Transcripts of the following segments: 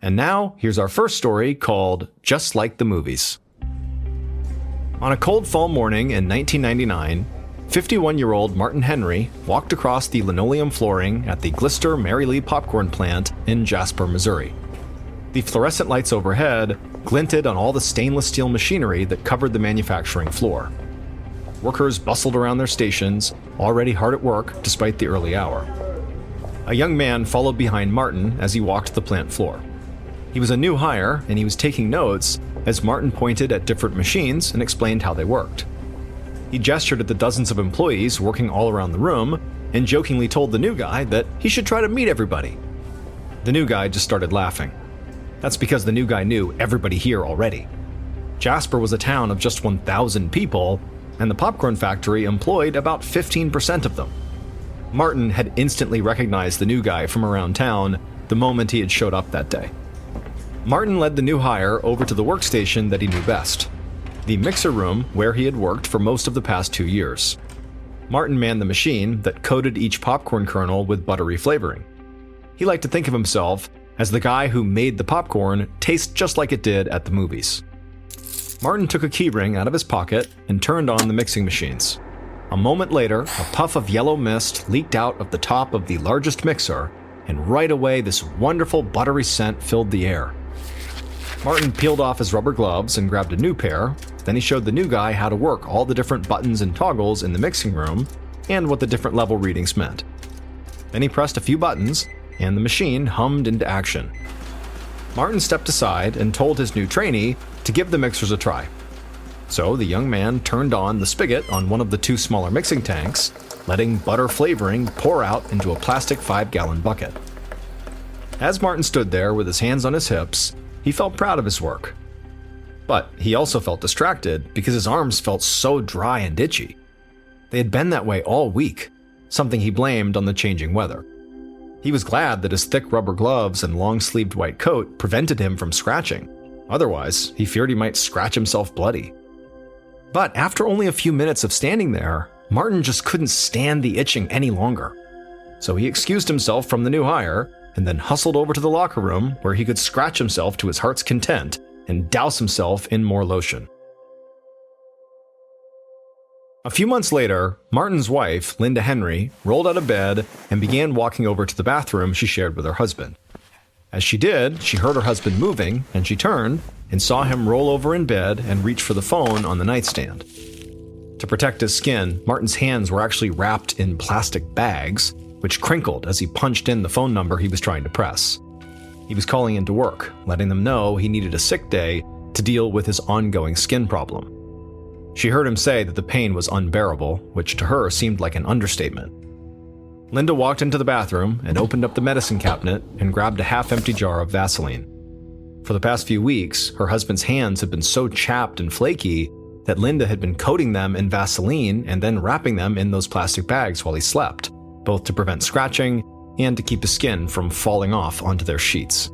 And now, here's our first story called Just Like the Movies. On a cold fall morning in 1999, 51-year-old Martin Henry walked across the linoleum flooring at the Glister Mary Lee popcorn plant in Jasper, Missouri. The fluorescent lights overhead glinted on all the stainless steel machinery that covered the manufacturing floor. Workers bustled around their stations, already hard at work despite the early hour. A young man followed behind Martin as he walked the plant floor. He was a new hire, and he was taking notes as Martin pointed at different machines and explained how they worked. He gestured at the dozens of employees working all around the room and jokingly told the new guy that he should try to meet everybody. The new guy just started laughing. That's because the new guy knew everybody here already. Jasper was a town of just 1,000 people, and the popcorn factory employed about 15% of them. Martin had instantly recognized the new guy from around town the moment he had showed up that day. Martin led the new hire over to the workstation that he knew best, the mixer room where he had worked for most of the past 2 years. Martin manned the machine that coated each popcorn kernel with buttery flavoring. He liked to think of himself as the guy who made the popcorn taste just like it did at the movies. Martin took a keyring out of his pocket and turned on the mixing machines. A moment later, a puff of yellow mist leaked out of the top of the largest mixer, and right away this wonderful buttery scent filled the air. Martin peeled off his rubber gloves and grabbed a new pair. Then he showed the new guy how to work all the different buttons and toggles in the mixing room and what the different level readings meant. Then he pressed a few buttons, and the machine hummed into action. Martin stepped aside and told his new trainee to give the mixers a try. So the young man turned on the spigot on one of the 2 smaller mixing tanks, letting butter flavoring pour out into a plastic 5-gallon bucket. As Martin stood there with his hands on his hips, he felt proud of his work. But he also felt distracted because his arms felt so dry and itchy. They had been that way all week, something he blamed on the changing weather. He was glad that his thick rubber gloves and long-sleeved white coat prevented him from scratching. Otherwise, he feared he might scratch himself bloody. But after only a few minutes of standing there, Martin just couldn't stand the itching any longer. So he excused himself from the new hire and then hustled over to the locker room where he could scratch himself to his heart's content and douse himself in more lotion. A few months later, Martin's wife, Linda Henry, rolled out of bed and began walking over to the bathroom she shared with her husband. As she did, she heard her husband moving, and she turned and saw him roll over in bed and reach for the phone on the nightstand. To protect his skin, Martin's hands were actually wrapped in plastic bags, which crinkled as he punched in the phone number he was trying to press. He was calling into work, letting them know he needed a sick day to deal with his ongoing skin problem. She heard him say that the pain was unbearable, which to her seemed like an understatement. Linda walked into the bathroom and opened up the medicine cabinet and grabbed a half-empty jar of Vaseline. For the past few weeks, her husband's hands had been so chapped and flaky that Linda had been coating them in Vaseline and then wrapping them in those plastic bags while he slept, both to prevent scratching and to keep the skin from falling off onto their sheets.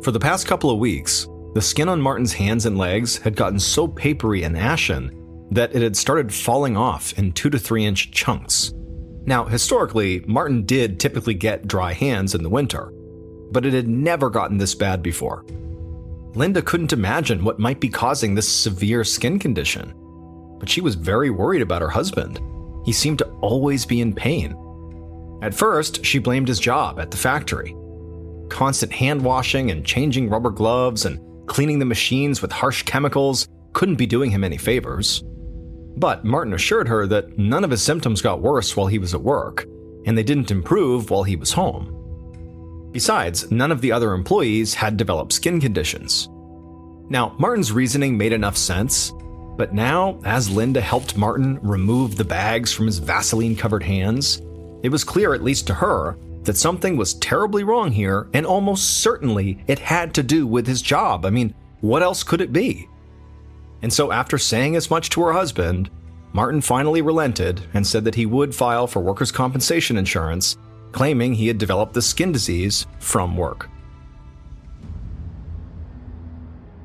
For the past couple of weeks, the skin on Martin's hands and legs had gotten so papery and ashen that it had started falling off in 2 to 3 inch chunks. Now, historically, Martin did typically get dry hands in the winter, but it had never gotten this bad before. Linda couldn't imagine what might be causing this severe skin condition, but she was very worried about her husband. He seemed to always be in pain. At first, she blamed his job at the factory. Constant hand washing and changing rubber gloves and cleaning the machines with harsh chemicals couldn't be doing him any favors. But Martin assured her that none of his symptoms got worse while he was at work, and they didn't improve while he was home. Besides, none of the other employees had developed skin conditions. Now, Martin's reasoning made enough sense, but now, as Linda helped Martin remove the bags from his Vaseline-covered hands, it was clear, at least to her, that something was terribly wrong here, and almost certainly it had to do with his job. I mean, what else could it be? And so after saying as much to her husband, Martin finally relented and said that he would file for workers' compensation insurance, claiming he had developed the skin disease from work.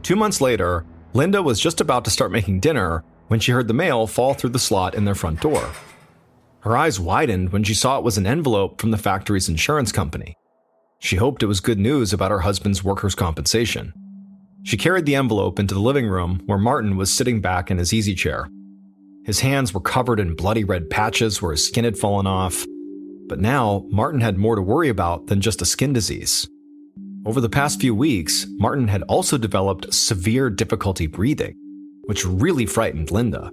2 months later, Linda was just about to start making dinner when she heard the mail fall through the slot in their front door. Her eyes widened when she saw it was an envelope from the factory's insurance company. She hoped it was good news about her husband's workers' compensation. She carried the envelope into the living room where Martin was sitting back in his easy chair. His hands were covered in bloody red patches where his skin had fallen off. But now, Martin had more to worry about than just a skin disease. Over the past few weeks, Martin had also developed severe difficulty breathing, which really frightened Linda.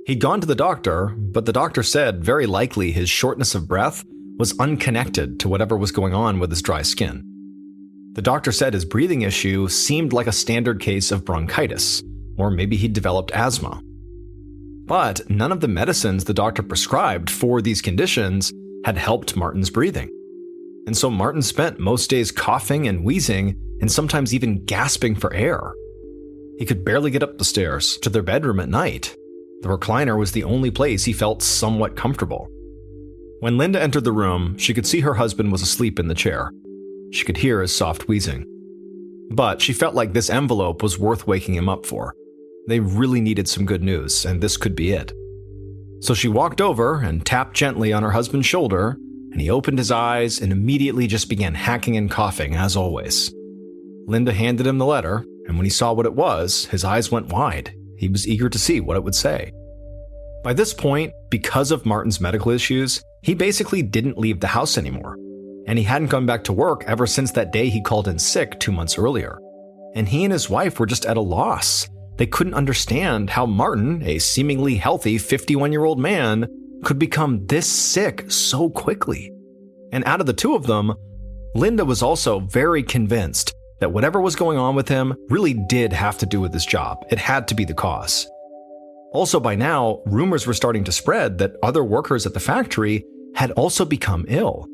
He'd gone to the doctor, but the doctor said very likely his shortness of breath was unconnected to whatever was going on with his dry skin. The doctor said his breathing issue seemed like a standard case of bronchitis, or maybe he'd developed asthma. But none of the medicines the doctor prescribed for these conditions had helped Martin's breathing. And so Martin spent most days coughing and wheezing and sometimes even gasping for air. He could barely get up the stairs to their bedroom at night. The recliner was the only place he felt somewhat comfortable. When Linda entered the room, she could see her husband was asleep in the chair. She could hear his soft wheezing. But she felt like this envelope was worth waking him up for. They really needed some good news, and this could be it. So she walked over and tapped gently on her husband's shoulder, and he opened his eyes and immediately just began hacking and coughing, as always. Linda handed him the letter, and when he saw what it was, his eyes went wide. He was eager to see what it would say. By this point, because of Martin's medical issues, he basically didn't leave the house anymore, and he hadn't gone back to work ever since that day he called in sick 2 months earlier. And he and his wife were just at a loss. They couldn't understand how Martin, a seemingly healthy 51-year-old man, could become this sick so quickly. And out of the two of them, Linda was also very convinced that whatever was going on with him really did have to do with his job. It had to be the cause. Also, by now, rumors were starting to spread that other workers at the factory had also become ill.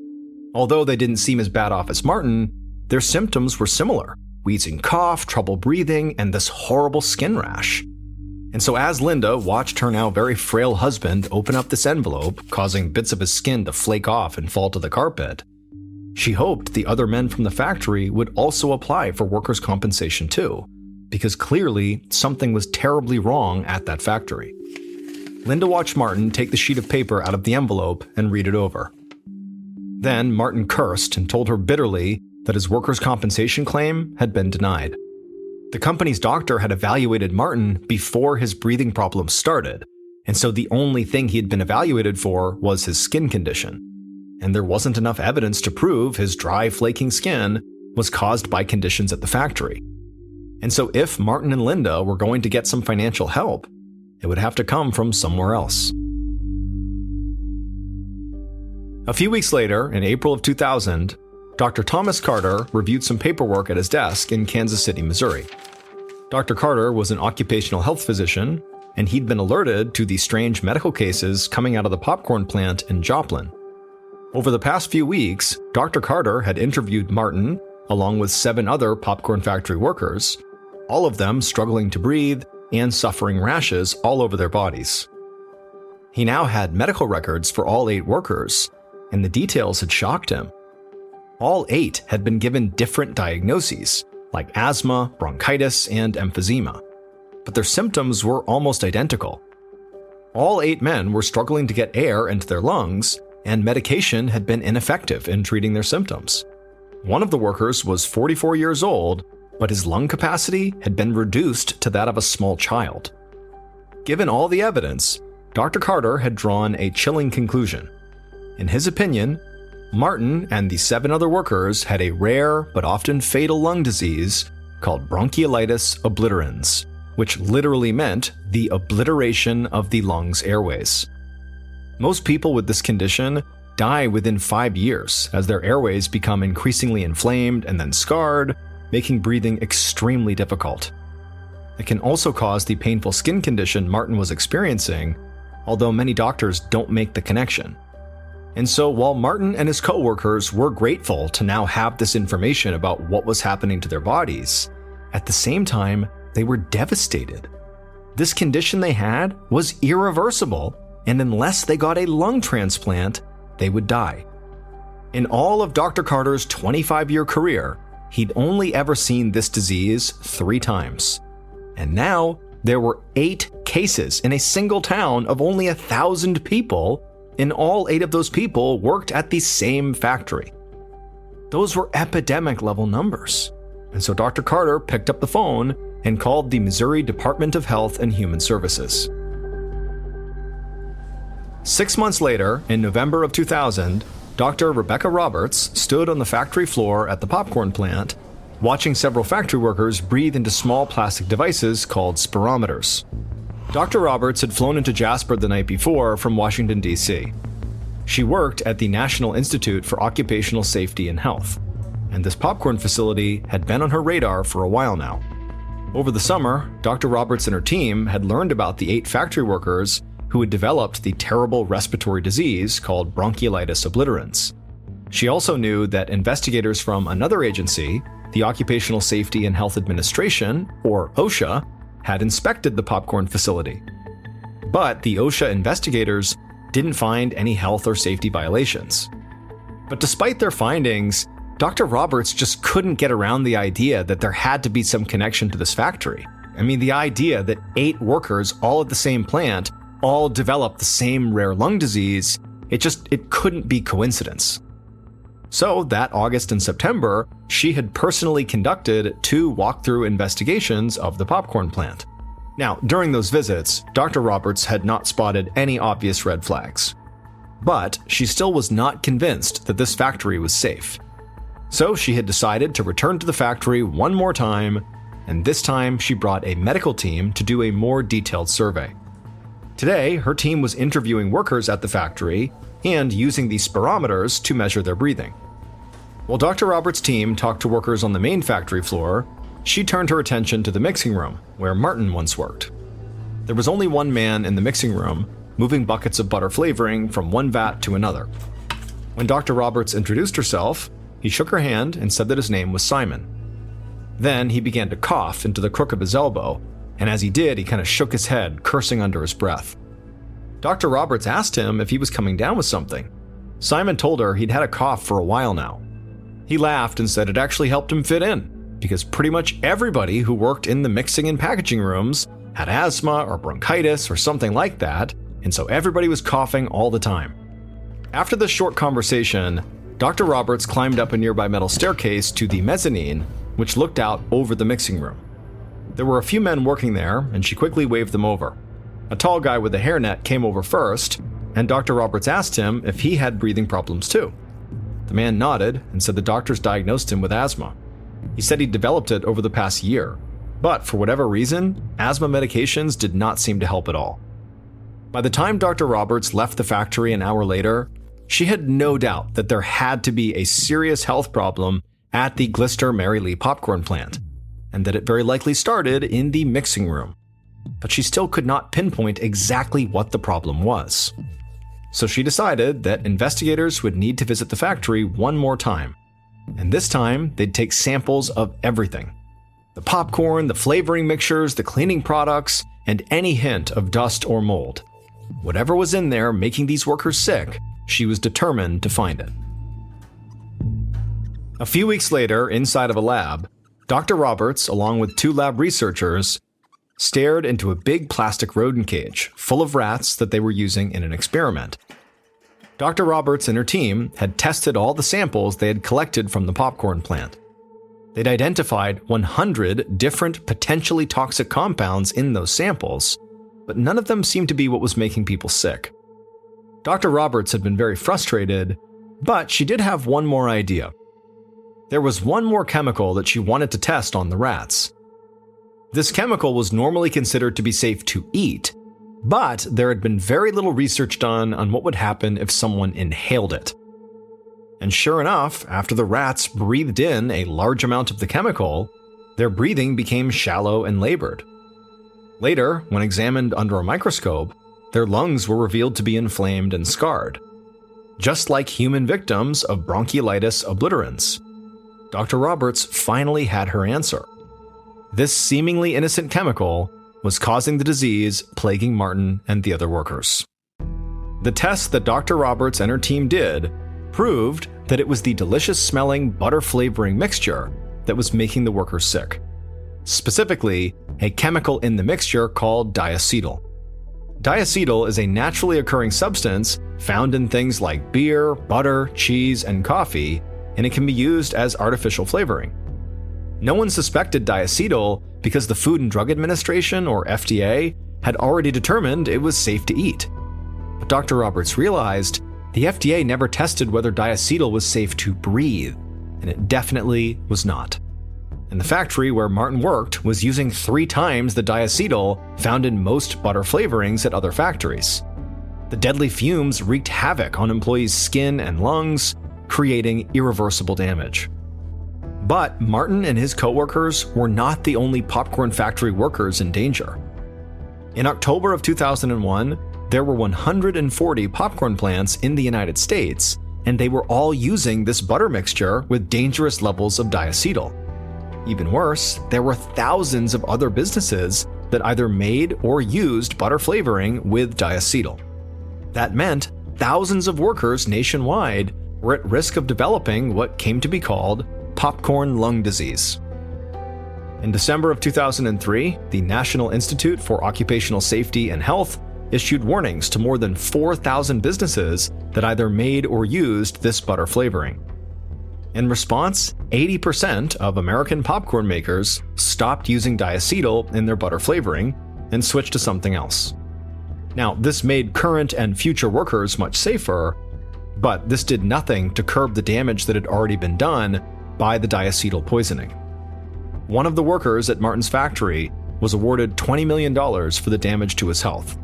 Although they didn't seem as bad off as Martin, their symptoms were similar: wheezing cough, trouble breathing, and this horrible skin rash. And so as Linda watched her now very frail husband open up this envelope, causing bits of his skin to flake off and fall to the carpet, she hoped the other men from the factory would also apply for workers' compensation too, because clearly something was terribly wrong at that factory. Linda watched Martin take the sheet of paper out of the envelope and read it over. Then Martin cursed and told her bitterly that his workers' compensation claim had been denied. The company's doctor had evaluated Martin before his breathing problems started, and so the only thing he had been evaluated for was his skin condition. And there wasn't enough evidence to prove his dry, flaking skin was caused by conditions at the factory. And so if Martin and Linda were going to get some financial help, it would have to come from somewhere else. A few weeks later, in April of 2000, Dr. Thomas Carter reviewed some paperwork at his desk in Kansas City, Missouri. Dr. Carter was an occupational health physician, and he'd been alerted to the strange medical cases coming out of the popcorn plant in Joplin. Over the past few weeks, Dr. Carter had interviewed Martin, along with 7 other popcorn factory workers, all of them struggling to breathe and suffering rashes all over their bodies. He now had medical records for all 8 workers, and the details had shocked him. All 8 had been given different diagnoses, like asthma, bronchitis, and emphysema, but their symptoms were almost identical. All 8 men were struggling to get air into their lungs, and medication had been ineffective in treating their symptoms. One of the workers was 44 years old, but his lung capacity had been reduced to that of a small child. Given all the evidence, Dr. Carter had drawn a chilling conclusion. In his opinion, Martin and the 7 other workers had a rare but often fatal lung disease called bronchiolitis obliterans, which literally meant the obliteration of the lungs' airways. Most people with this condition die within 5 years as their airways become increasingly inflamed and then scarred, making breathing extremely difficult. It can also cause the painful skin condition Martin was experiencing, although many doctors don't make the connection. And so while Martin and his co-workers were grateful to now have this information about what was happening to their bodies, at the same time, they were devastated. This condition they had was irreversible, and unless they got a lung transplant, they would die. In all of Dr. Carter's 25-year career, he'd only ever seen this disease 3 times. And now, there were 8 cases in a single town of only 1,000 people, and all 8 of those people worked at the same factory. Those were epidemic level numbers. And so Dr. Carter picked up the phone and called the Missouri Department of Health and Human Services. 6 months later, in November of 2000, Dr. Rebecca Roberts stood on the factory floor at the popcorn plant, watching several factory workers breathe into small plastic devices called spirometers. Dr. Roberts had flown into Jasper the night before from Washington, D.C. She worked at the National Institute for Occupational Safety and Health, and this popcorn facility had been on her radar for a while now. Over the summer, Dr. Roberts and her team had learned about the 8 factory workers who had developed the terrible respiratory disease called bronchiolitis obliterans. She also knew that investigators from another agency, the Occupational Safety and Health Administration, or OSHA, had inspected the popcorn facility. But the OSHA investigators didn't find any health or safety violations. But despite their findings, Dr. Roberts just couldn't get around the idea that there had to be some connection to this factory. I mean, the idea that 8 workers all at the same plant all developed the same rare lung disease, it couldn't be coincidence. So that August and September, she had personally conducted 2 walkthrough investigations of the popcorn plant. Now, during those visits, Dr. Roberts had not spotted any obvious red flags. But she still was not convinced that this factory was safe. So she had decided to return to the factory one more time, and this time she brought a medical team to do a more detailed survey. Today, her team was interviewing workers at the factory and using these spirometers to measure their breathing. While Dr. Roberts' team talked to workers on the main factory floor, she turned her attention to the mixing room, where Martin once worked. There was only one man in the mixing room, moving buckets of butter flavoring from one vat to another. When Dr. Roberts introduced herself, he shook her hand and said that his name was Simon. Then he began to cough into the crook of his elbow, and as he did, he kind of shook his head, cursing under his breath. Dr. Roberts asked him if he was coming down with something. Simon told her he'd had a cough for a while now. He laughed and said it actually helped him fit in, because pretty much everybody who worked in the mixing and packaging rooms had asthma or bronchitis or something like that, and so everybody was coughing all the time. After this short conversation, Dr. Roberts climbed up a nearby metal staircase to the mezzanine, which looked out over the mixing room. There were a few men working there, and she quickly waved them over. A tall guy with a hairnet came over first, and Dr. Roberts asked him if he had breathing problems too. The man nodded and said the doctors diagnosed him with asthma. He said he developed it over the past year, but for whatever reason, asthma medications did not seem to help at all. By the time Dr. Roberts left the factory an hour later, she had no doubt that there had to be a serious health problem at the Glister Mary Lee popcorn plant, and that it very likely started in the mixing room. But she still could not pinpoint exactly what the problem was. So she decided that investigators would need to visit the factory one more time. And this time, they'd take samples of everything. The popcorn, the flavoring mixtures, the cleaning products, and any hint of dust or mold. Whatever was in there making these workers sick, she was determined to find it. A few weeks later, inside of a lab, Dr. Roberts, along with 2 lab researchers, stared into a big plastic rodent cage full of rats that they were using in an experiment. Dr. Roberts and her team had tested all the samples they had collected from the popcorn plant. They'd identified 100 different potentially toxic compounds in those samples, but none of them seemed to be what was making people sick. Dr. Roberts had been very frustrated, but she did have one more idea. There was one more chemical that she wanted to test on the rats. This chemical was normally considered to be safe to eat, but there had been very little research done on what would happen if someone inhaled it. And sure enough, after the rats breathed in a large amount of the chemical, their breathing became shallow and labored. Later, when examined under a microscope, their lungs were revealed to be inflamed and scarred, just like human victims of bronchiolitis obliterans. Dr. Roberts finally had her answer. This seemingly innocent chemical was causing the disease plaguing Martin and the other workers. The test that Dr. Roberts and her team did proved that it was the delicious-smelling butter-flavoring mixture that was making the workers sick. Specifically, a chemical in the mixture called diacetyl. Diacetyl is a naturally occurring substance found in things like beer, butter, cheese, and coffee, and it can be used as artificial flavoring. No one suspected diacetyl because the Food and Drug Administration, or FDA, had already determined it was safe to eat. But Dr. Roberts realized the FDA never tested whether diacetyl was safe to breathe, and it definitely was not. And the factory where Martin worked was using 3 times the diacetyl found in most butter flavorings at other factories. The deadly fumes wreaked havoc on employees' skin and lungs, creating irreversible damage. But Martin and his coworkers were not the only popcorn factory workers in danger. In October of 2001, there were 140 popcorn plants in the United States, and they were all using this butter mixture with dangerous levels of diacetyl. Even worse, there were thousands of other businesses that either made or used butter flavoring with diacetyl. That meant thousands of workers nationwide were at risk of developing what came to be called popcorn lung disease. In December of 2003, the National Institute for Occupational Safety and Health issued warnings to more than 4,000 businesses that either made or used this butter flavoring. In response, 80% of American popcorn makers stopped using diacetyl in their butter flavoring and switched to something else. Now, this made current and future workers much safer, but this did nothing to curb the damage that had already been done by the diacetyl poisoning. One of the workers at Martin's factory was awarded $20 million for the damage to his health,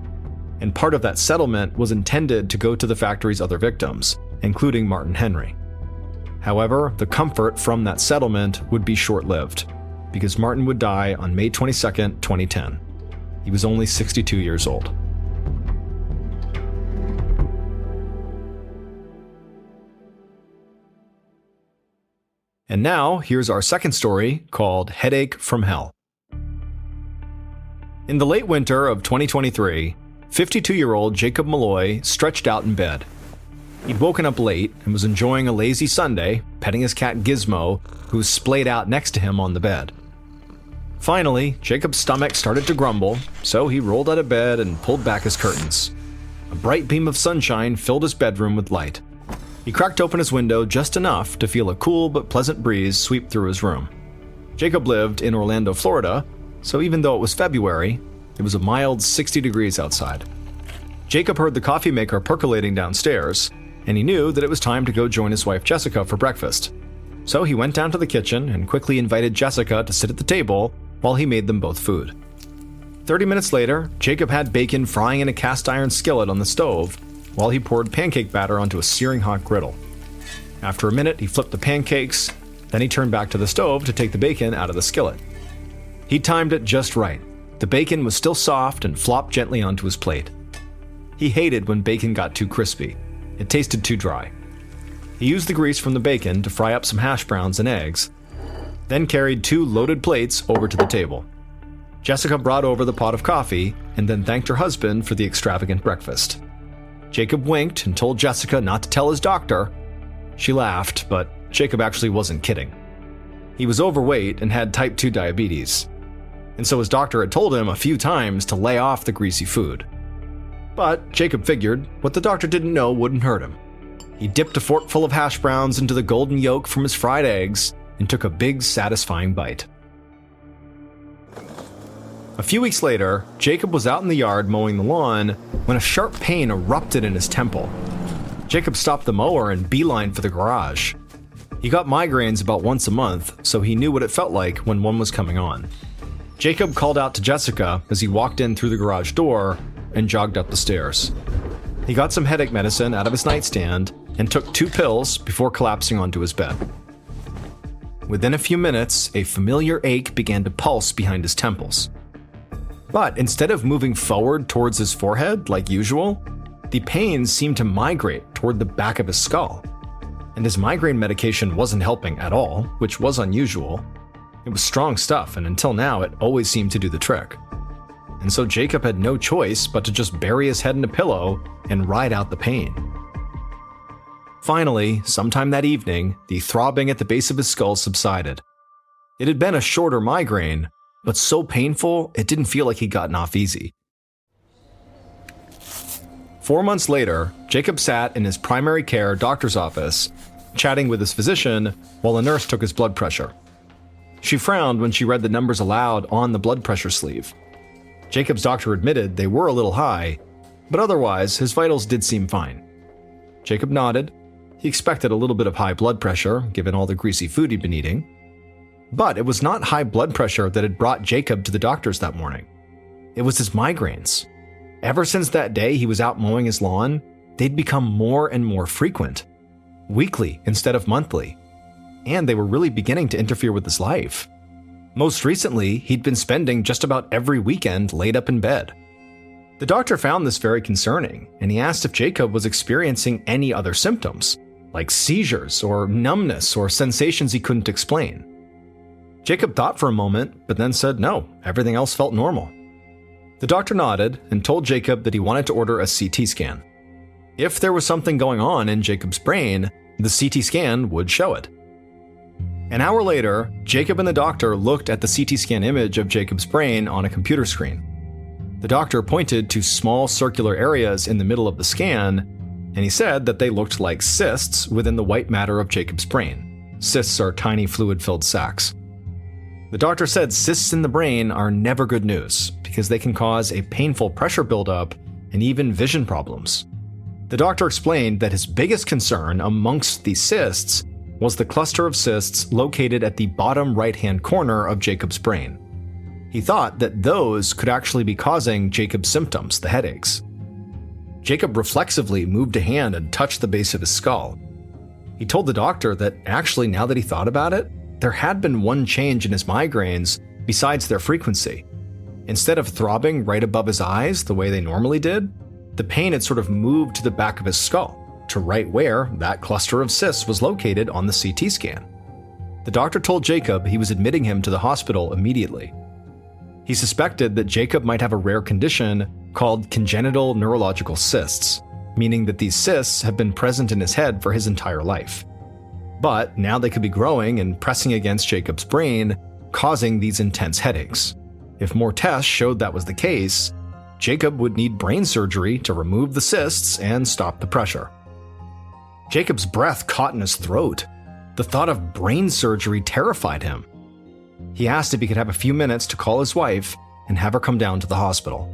and part of that settlement was intended to go to the factory's other victims, including Martin Henry. However, the comfort from that settlement would be short-lived, because Martin would die on May 22, 2010. He was only 62 years old. And now, here's our second story, called Headache from Hell. In the late winter of 2023, 52-year-old Jacob Malloy stretched out in bed. He'd woken up late and was enjoying a lazy Sunday, petting his cat Gizmo, who was splayed out next to him on the bed. Finally, Jacob's stomach started to grumble, so he rolled out of bed and pulled back his curtains. A bright beam of sunshine filled his bedroom with light. He cracked open his window just enough to feel a cool but pleasant breeze sweep through his room. Jacob lived in Orlando, Florida, so even though it was February, it was a mild 60 degrees outside. Jacob heard the coffee maker percolating downstairs, and he knew that it was time to go join his wife Jessica for breakfast. So he went down to the kitchen and quickly invited Jessica to sit at the table while he made them both food. 30 minutes later, Jacob had bacon frying in a cast iron skillet on the stove while he poured pancake batter onto a searing hot griddle. After a minute, he flipped the pancakes, then he turned back to the stove to take the bacon out of the skillet. He timed it just right. The bacon was still soft and flopped gently onto his plate. He hated when bacon got too crispy. It tasted too dry. He used the grease from the bacon to fry up some hash browns and eggs, then carried 2 loaded plates over to the table. Jessica brought over the pot of coffee and then thanked her husband for the extravagant breakfast. Jacob winked and told Jessica not to tell his doctor. She laughed, but Jacob actually wasn't kidding. He was overweight and had type 2 diabetes, and so his doctor had told him a few times to lay off the greasy food. But Jacob figured what the doctor didn't know wouldn't hurt him. He dipped a forkful of hash browns into the golden yolk from his fried eggs and took a big, satisfying bite. A few weeks later, Jacob was out in the yard mowing the lawn when a sharp pain erupted in his temple. Jacob stopped the mower and beelined for the garage. He got migraines about once a month, so he knew what it felt like when one was coming on. Jacob called out to Jessica as he walked in through the garage door and jogged up the stairs. He got some headache medicine out of his nightstand and took 2 pills before collapsing onto his bed. Within a few minutes, a familiar ache began to pulse behind his temples. But instead of moving forward towards his forehead like usual, the pain seemed to migrate toward the back of his skull. And his migraine medication wasn't helping at all, which was unusual. It was strong stuff, and until now, it always seemed to do the trick. And so Jacob had no choice but to just bury his head in a pillow and ride out the pain. Finally, sometime that evening, the throbbing at the base of his skull subsided. It had been a shorter migraine, but so painful it didn't feel like he'd gotten off easy. 4 months later, Jacob sat in his primary care doctor's office chatting with his physician while a nurse took his blood pressure. She frowned when she read the numbers aloud on the blood pressure sleeve. Jacob's doctor admitted they were a little high, but otherwise his vitals did seem fine. Jacob nodded. He expected a little bit of high blood pressure, given all the greasy food he'd been eating. But it was not high blood pressure that had brought Jacob to the doctors that morning. It was his migraines. Ever since that day he was out mowing his lawn, they'd become more and more frequent. Weekly instead of monthly. And they were really beginning to interfere with his life. Most recently, he'd been spending just about every weekend laid up in bed. The doctor found this very concerning, and he asked if Jacob was experiencing any other symptoms, like seizures or numbness or sensations he couldn't explain. Jacob thought for a moment, but then said no, everything else felt normal. The doctor nodded and told Jacob that he wanted to order a CT scan. If there was something going on in Jacob's brain, the CT scan would show it. An hour later, Jacob and the doctor looked at the CT scan image of Jacob's brain on a computer screen. The doctor pointed to small circular areas in the middle of the scan, and he said that they looked like cysts within the white matter of Jacob's brain. Cysts are tiny fluid-filled sacs. The doctor said cysts in the brain are never good news because they can cause a painful pressure buildup and even vision problems. The doctor explained that his biggest concern amongst these cysts was the cluster of cysts located at the bottom right-hand corner of Jacob's brain. He thought that those could actually be causing Jacob's symptoms, the headaches. Jacob reflexively moved a hand and touched the base of his skull. He told the doctor that actually, now that he thought about it, there had been one change in his migraines besides their frequency. Instead of throbbing right above his eyes the way they normally did, the pain had sort of moved to the back of his skull, to right where that cluster of cysts was located on the CT scan. The doctor told Jacob he was admitting him to the hospital immediately. He suspected that Jacob might have a rare condition called congenital neurological cysts, meaning that these cysts have been present in his head for his entire life. But now they could be growing and pressing against Jacob's brain, causing these intense headaches. If more tests showed that was the case, Jacob would need brain surgery to remove the cysts and stop the pressure. Jacob's breath caught in his throat. The thought of brain surgery terrified him. He asked if he could have a few minutes to call his wife and have her come down to the hospital.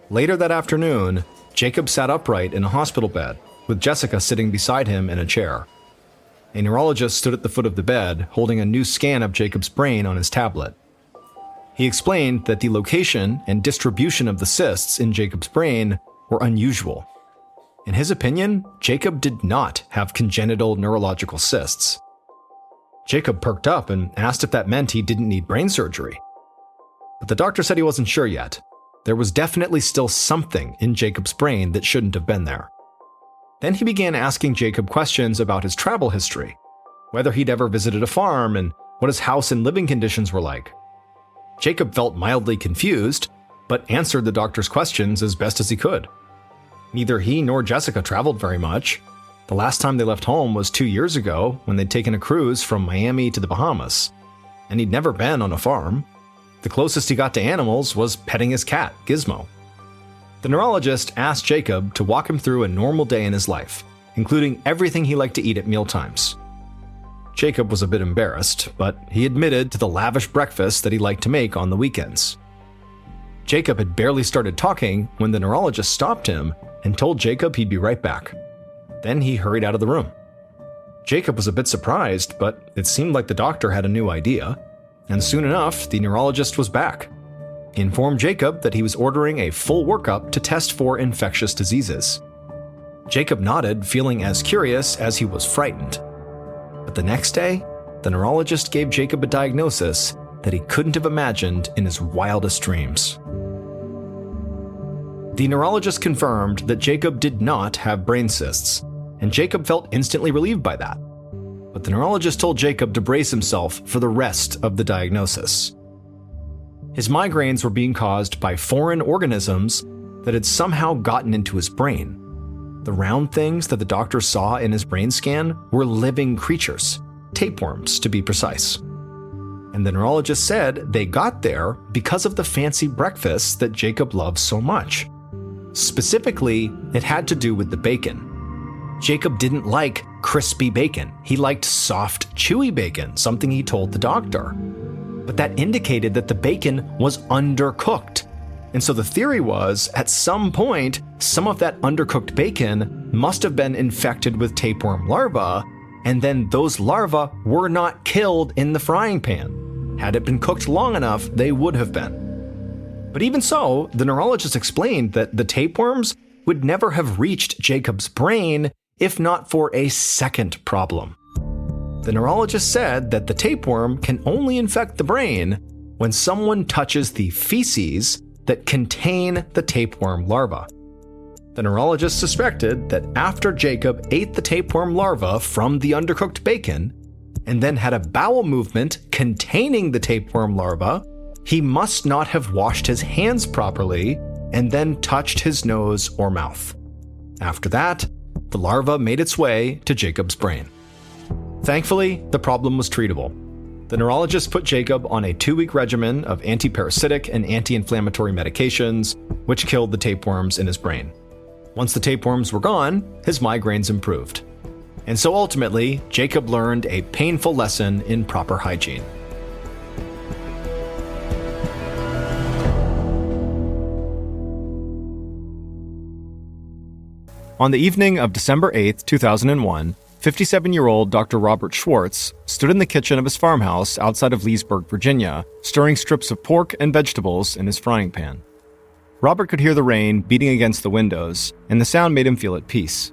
Later that afternoon, Jacob sat upright in a hospital bed, with Jessica sitting beside him in a chair. A neurologist stood at the foot of the bed, holding a new scan of Jacob's brain on his tablet. He explained that the location and distribution of the cysts in Jacob's brain were unusual. In his opinion, Jacob did not have congenital neurological cysts. Jacob perked up and asked if that meant he didn't need brain surgery. But the doctor said he wasn't sure yet. There was definitely still something in Jacob's brain that shouldn't have been there. Then he began asking Jacob questions about his travel history, whether he'd ever visited a farm and what his house and living conditions were like. Jacob felt mildly confused, but answered the doctor's questions as best as he could. Neither he nor Jessica traveled very much. The last time they left home was 2 years ago when they'd taken a cruise from Miami to the Bahamas, and he'd never been on a farm. The closest he got to animals was petting his cat, Gizmo. The neurologist asked Jacob to walk him through a normal day in his life, including everything he liked to eat at mealtimes. Jacob was a bit embarrassed, but he admitted to the lavish breakfast that he liked to make on the weekends. Jacob had barely started talking when the neurologist stopped him and told Jacob he'd be right back. Then he hurried out of the room. Jacob was a bit surprised, but it seemed like the doctor had a new idea, and soon enough, the neurologist was back. He informed Jacob that he was ordering a full workup to test for infectious diseases. Jacob nodded, feeling as curious as he was frightened. But the next day, the neurologist gave Jacob a diagnosis that he couldn't have imagined in his wildest dreams. The neurologist confirmed that Jacob did not have brain cysts, and Jacob felt instantly relieved by that. But the neurologist told Jacob to brace himself for the rest of the diagnosis. His migraines were being caused by foreign organisms that had somehow gotten into his brain. The round things that the doctor saw in his brain scan were living creatures, tapeworms to be precise. And the neurologist said they got there because of the fancy breakfasts that Jacob loved so much. Specifically, it had to do with the bacon. Jacob didn't like crispy bacon. He liked soft, chewy bacon, something he told the doctor. But that indicated that the bacon was undercooked. And so the theory was, at some point, some of that undercooked bacon must have been infected with tapeworm larvae, and then those larvae were not killed in the frying pan. Had it been cooked long enough, they would have been. But even so, the neurologist explained that the tapeworms would never have reached Jacob's brain if not for a second problem. The neurologist said that the tapeworm can only infect the brain when someone touches the feces that contain the tapeworm larva. The neurologist suspected that after Jacob ate the tapeworm larva from the undercooked bacon and then had a bowel movement containing the tapeworm larva, he must not have washed his hands properly and then touched his nose or mouth. After that, the larva made its way to Jacob's brain. Thankfully, the problem was treatable. The neurologist put Jacob on a 2-week regimen of antiparasitic and anti-inflammatory medications, which killed the tapeworms in his brain. Once the tapeworms were gone, his migraines improved. And so ultimately, Jacob learned a painful lesson in proper hygiene. On the evening of December 8, 2001, 57-year-old Dr. Robert Schwartz stood in the kitchen of his farmhouse outside of Leesburg, Virginia, stirring strips of pork and vegetables in his frying pan. Robert could hear the rain beating against the windows, and the sound made him feel at peace.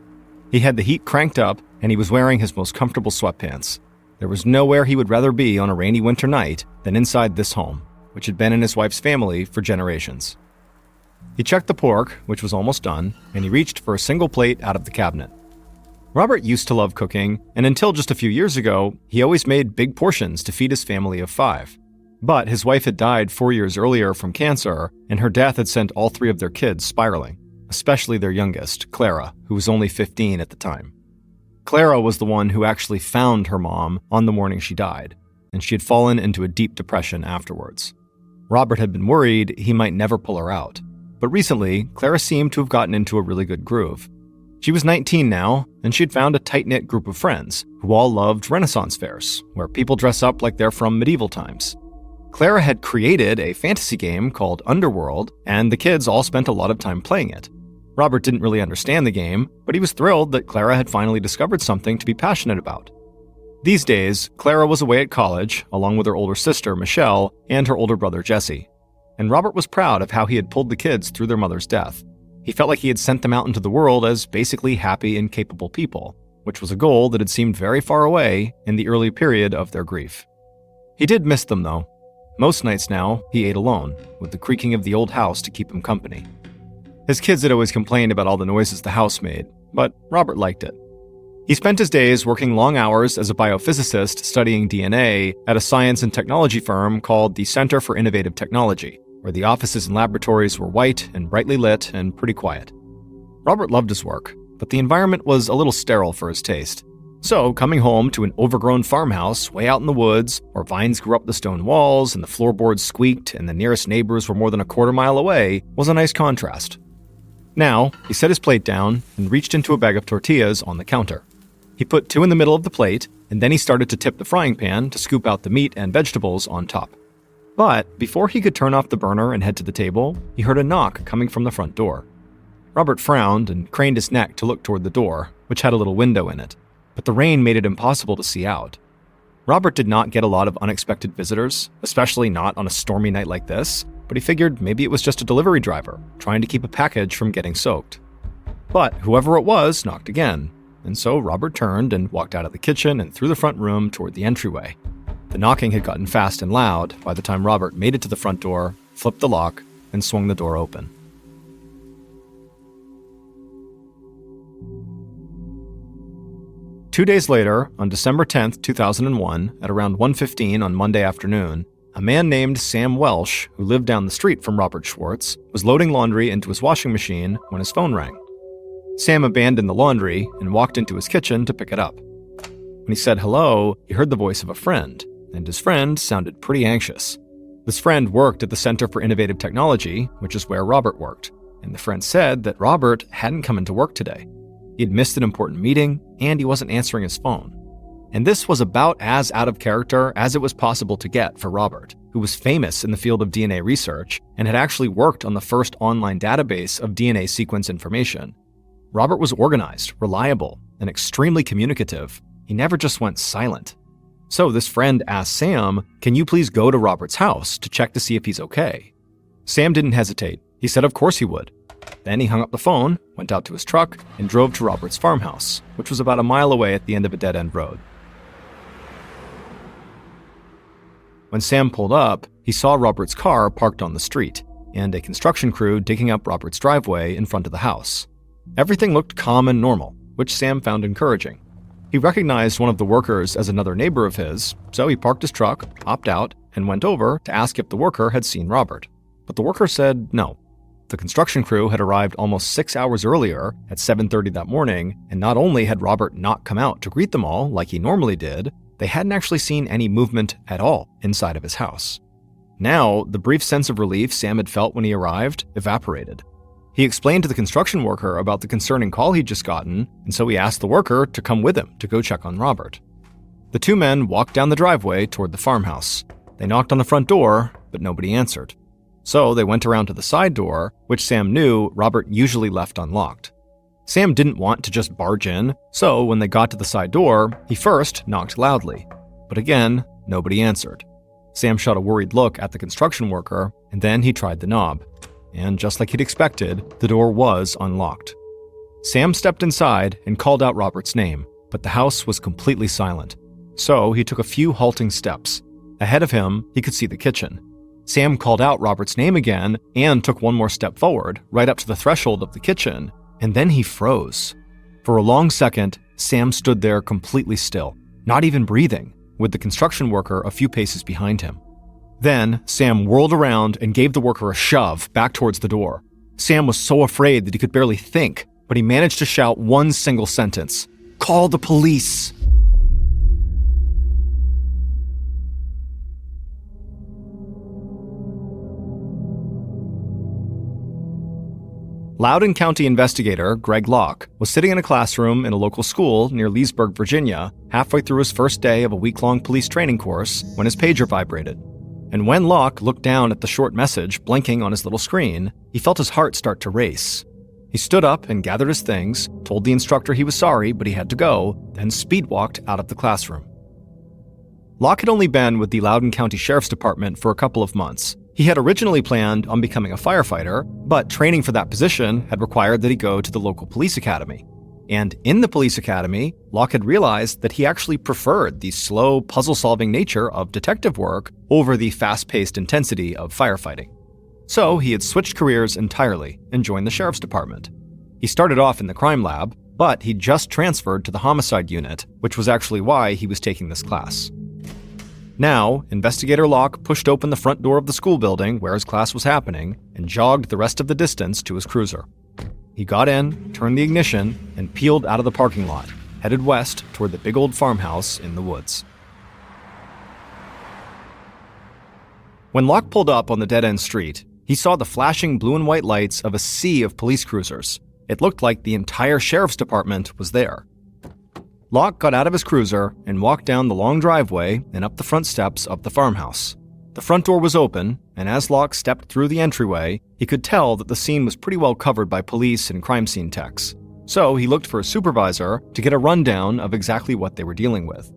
He had the heat cranked up, and he was wearing his most comfortable sweatpants. There was nowhere he would rather be on a rainy winter night than inside this home, which had been in his wife's family for generations. He checked the pork, which was almost done, and he reached for a single plate out of the cabinet. Robert used to love cooking, and until just a few years ago, he always made big portions to feed his family of 5. But his wife had died 4 years earlier from cancer, and her death had sent all 3 of their kids spiraling, especially their youngest, Clara, who was only 15 at the time. Clara was the one who actually found her mom on the morning she died, and she had fallen into a deep depression afterwards. Robert had been worried he might never pull her out, but recently, Clara seemed to have gotten into a really good groove. She was 19 now, and she'd found a tight-knit group of friends who all loved Renaissance fairs, where people dress up like they're from medieval times. Clara had created a fantasy game called Underworld, and the kids all spent a lot of time playing it. Robert didn't really understand the game, but he was thrilled that Clara had finally discovered something to be passionate about. These days, Clara was away at college, along with her older sister, Michelle, and her older brother, Jesse. And Robert was proud of how he had pulled the kids through their mother's death. He felt like he had sent them out into the world as basically happy and capable people, which was a goal that had seemed very far away in the early period of their grief. He did miss them, though. Most nights now, he ate alone, with the creaking of the old house to keep him company. His kids had always complained about all the noises the house made, but Robert liked it. He spent his days working long hours as a biophysicist studying DNA at a science and technology firm called the Center for Innovative Technology, where the offices and laboratories were white and brightly lit and pretty quiet. Robert loved his work, but the environment was a little sterile for his taste. So, coming home to an overgrown farmhouse way out in the woods, where vines grew up the stone walls and the floorboards squeaked and the nearest neighbors were more than a quarter mile away, was a nice contrast. Now, he set his plate down and reached into a bag of tortillas on the counter. He put 2 in the middle of the plate, and then he started to tip the frying pan to scoop out the meat and vegetables on top. But before he could turn off the burner and head to the table, he heard a knock coming from the front door. Robert frowned and craned his neck to look toward the door, which had a little window in it, but the rain made it impossible to see out. Robert did not get a lot of unexpected visitors, especially not on a stormy night like this, but he figured maybe it was just a delivery driver trying to keep a package from getting soaked. But whoever it was knocked again, and so Robert turned and walked out of the kitchen and through the front room toward the entryway. The knocking had gotten fast and loud by the time Robert made it to the front door, flipped the lock, and swung the door open. Two days later, on December 10th, 2001, at around 1:15 on Monday afternoon, a man named Sam Welsh, who lived down the street from Robert Schwartz, was loading laundry into his washing machine when his phone rang. Sam abandoned the laundry and walked into his kitchen to pick it up. When he said hello, he heard the voice of a friend, and his friend sounded pretty anxious. This friend worked at the Center for Innovative Technology, which is where Robert worked, and the friend said that Robert hadn't come into work today. He'd missed an important meeting, and he wasn't answering his phone. And this was about as out of character as it was possible to get for Robert, who was famous in the field of DNA research and had actually worked on the first online database of DNA sequence information. Robert was organized, reliable, and extremely communicative. He never just went silent. So this friend asked Sam, "Can you please go to Robert's house to check to see if he's okay?" Sam didn't hesitate. He said of course he would. Then he hung up the phone, went out to his truck, and drove to Robert's farmhouse, which was about a mile away at the end of a dead-end road. When Sam pulled up, he saw Robert's car parked on the street, and a construction crew digging up Robert's driveway in front of the house. Everything looked calm and normal, which Sam found encouraging. He recognized one of the workers as another neighbor of his, so he parked his truck, hopped out, and went over to ask if the worker had seen Robert. But the worker said no. The construction crew had arrived almost 6 hours earlier at 7:30 that morning, and not only had Robert not come out to greet them all like he normally did, they hadn't actually seen any movement at all inside of his house. Now, the brief sense of relief Sam had felt when he arrived evaporated. He explained to the construction worker about the concerning call he'd just gotten, and so he asked the worker to come with him to go check on Robert. The two men walked down the driveway toward the farmhouse. They knocked on the front door, but nobody answered. So they went around to the side door, which Sam knew Robert usually left unlocked. Sam didn't want to just barge in, so when they got to the side door, he first knocked loudly. But again, nobody answered. Sam shot a worried look at the construction worker, and then he tried the knob. And just like he'd expected, the door was unlocked. Sam stepped inside and called out Robert's name, but the house was completely silent. So he took a few halting steps. Ahead of him, he could see the kitchen. Sam called out Robert's name again and took one more step forward, right up to the threshold of the kitchen, and then he froze. For a long second, Sam stood there completely still, not even breathing, with the construction worker a few paces behind him. Then, Sam whirled around and gave the worker a shove back towards the door. Sam was so afraid that he could barely think, but he managed to shout one single sentence: "Call the police!" Loudoun County investigator Greg Locke was sitting in a classroom in a local school near Leesburg, Virginia, halfway through his first day of a week-long police training course when his pager vibrated. And when Locke looked down at the short message blinking on his little screen, he felt his heart start to race. He stood up and gathered his things, told the instructor he was sorry but he had to go, then speed-walked out of the classroom. Locke had only been with the Loudoun County Sheriff's Department for a couple of months. He had originally planned on becoming a firefighter, but training for that position had required that he go to the local police academy. And in the police academy, Locke had realized that he actually preferred the slow, puzzle-solving nature of detective work over the fast-paced intensity of firefighting. So he had switched careers entirely and joined the sheriff's department. He started off in the crime lab, but he'd just transferred to the homicide unit, which was actually why he was taking this class. Now, Investigator Locke pushed open the front door of the school building where his class was happening and jogged the rest of the distance to his cruiser. He got in, turned the ignition, and peeled out of the parking lot, headed west toward the big old farmhouse in the woods. When Locke pulled up on the dead-end street, he saw the flashing blue and white lights of a sea of police cruisers. It looked like the entire sheriff's department was there. Locke got out of his cruiser and walked down the long driveway and up the front steps of the farmhouse. The front door was open, and as Locke stepped through the entryway, he could tell that the scene was pretty well covered by police and crime scene techs. So he looked for a supervisor to get a rundown of exactly what they were dealing with.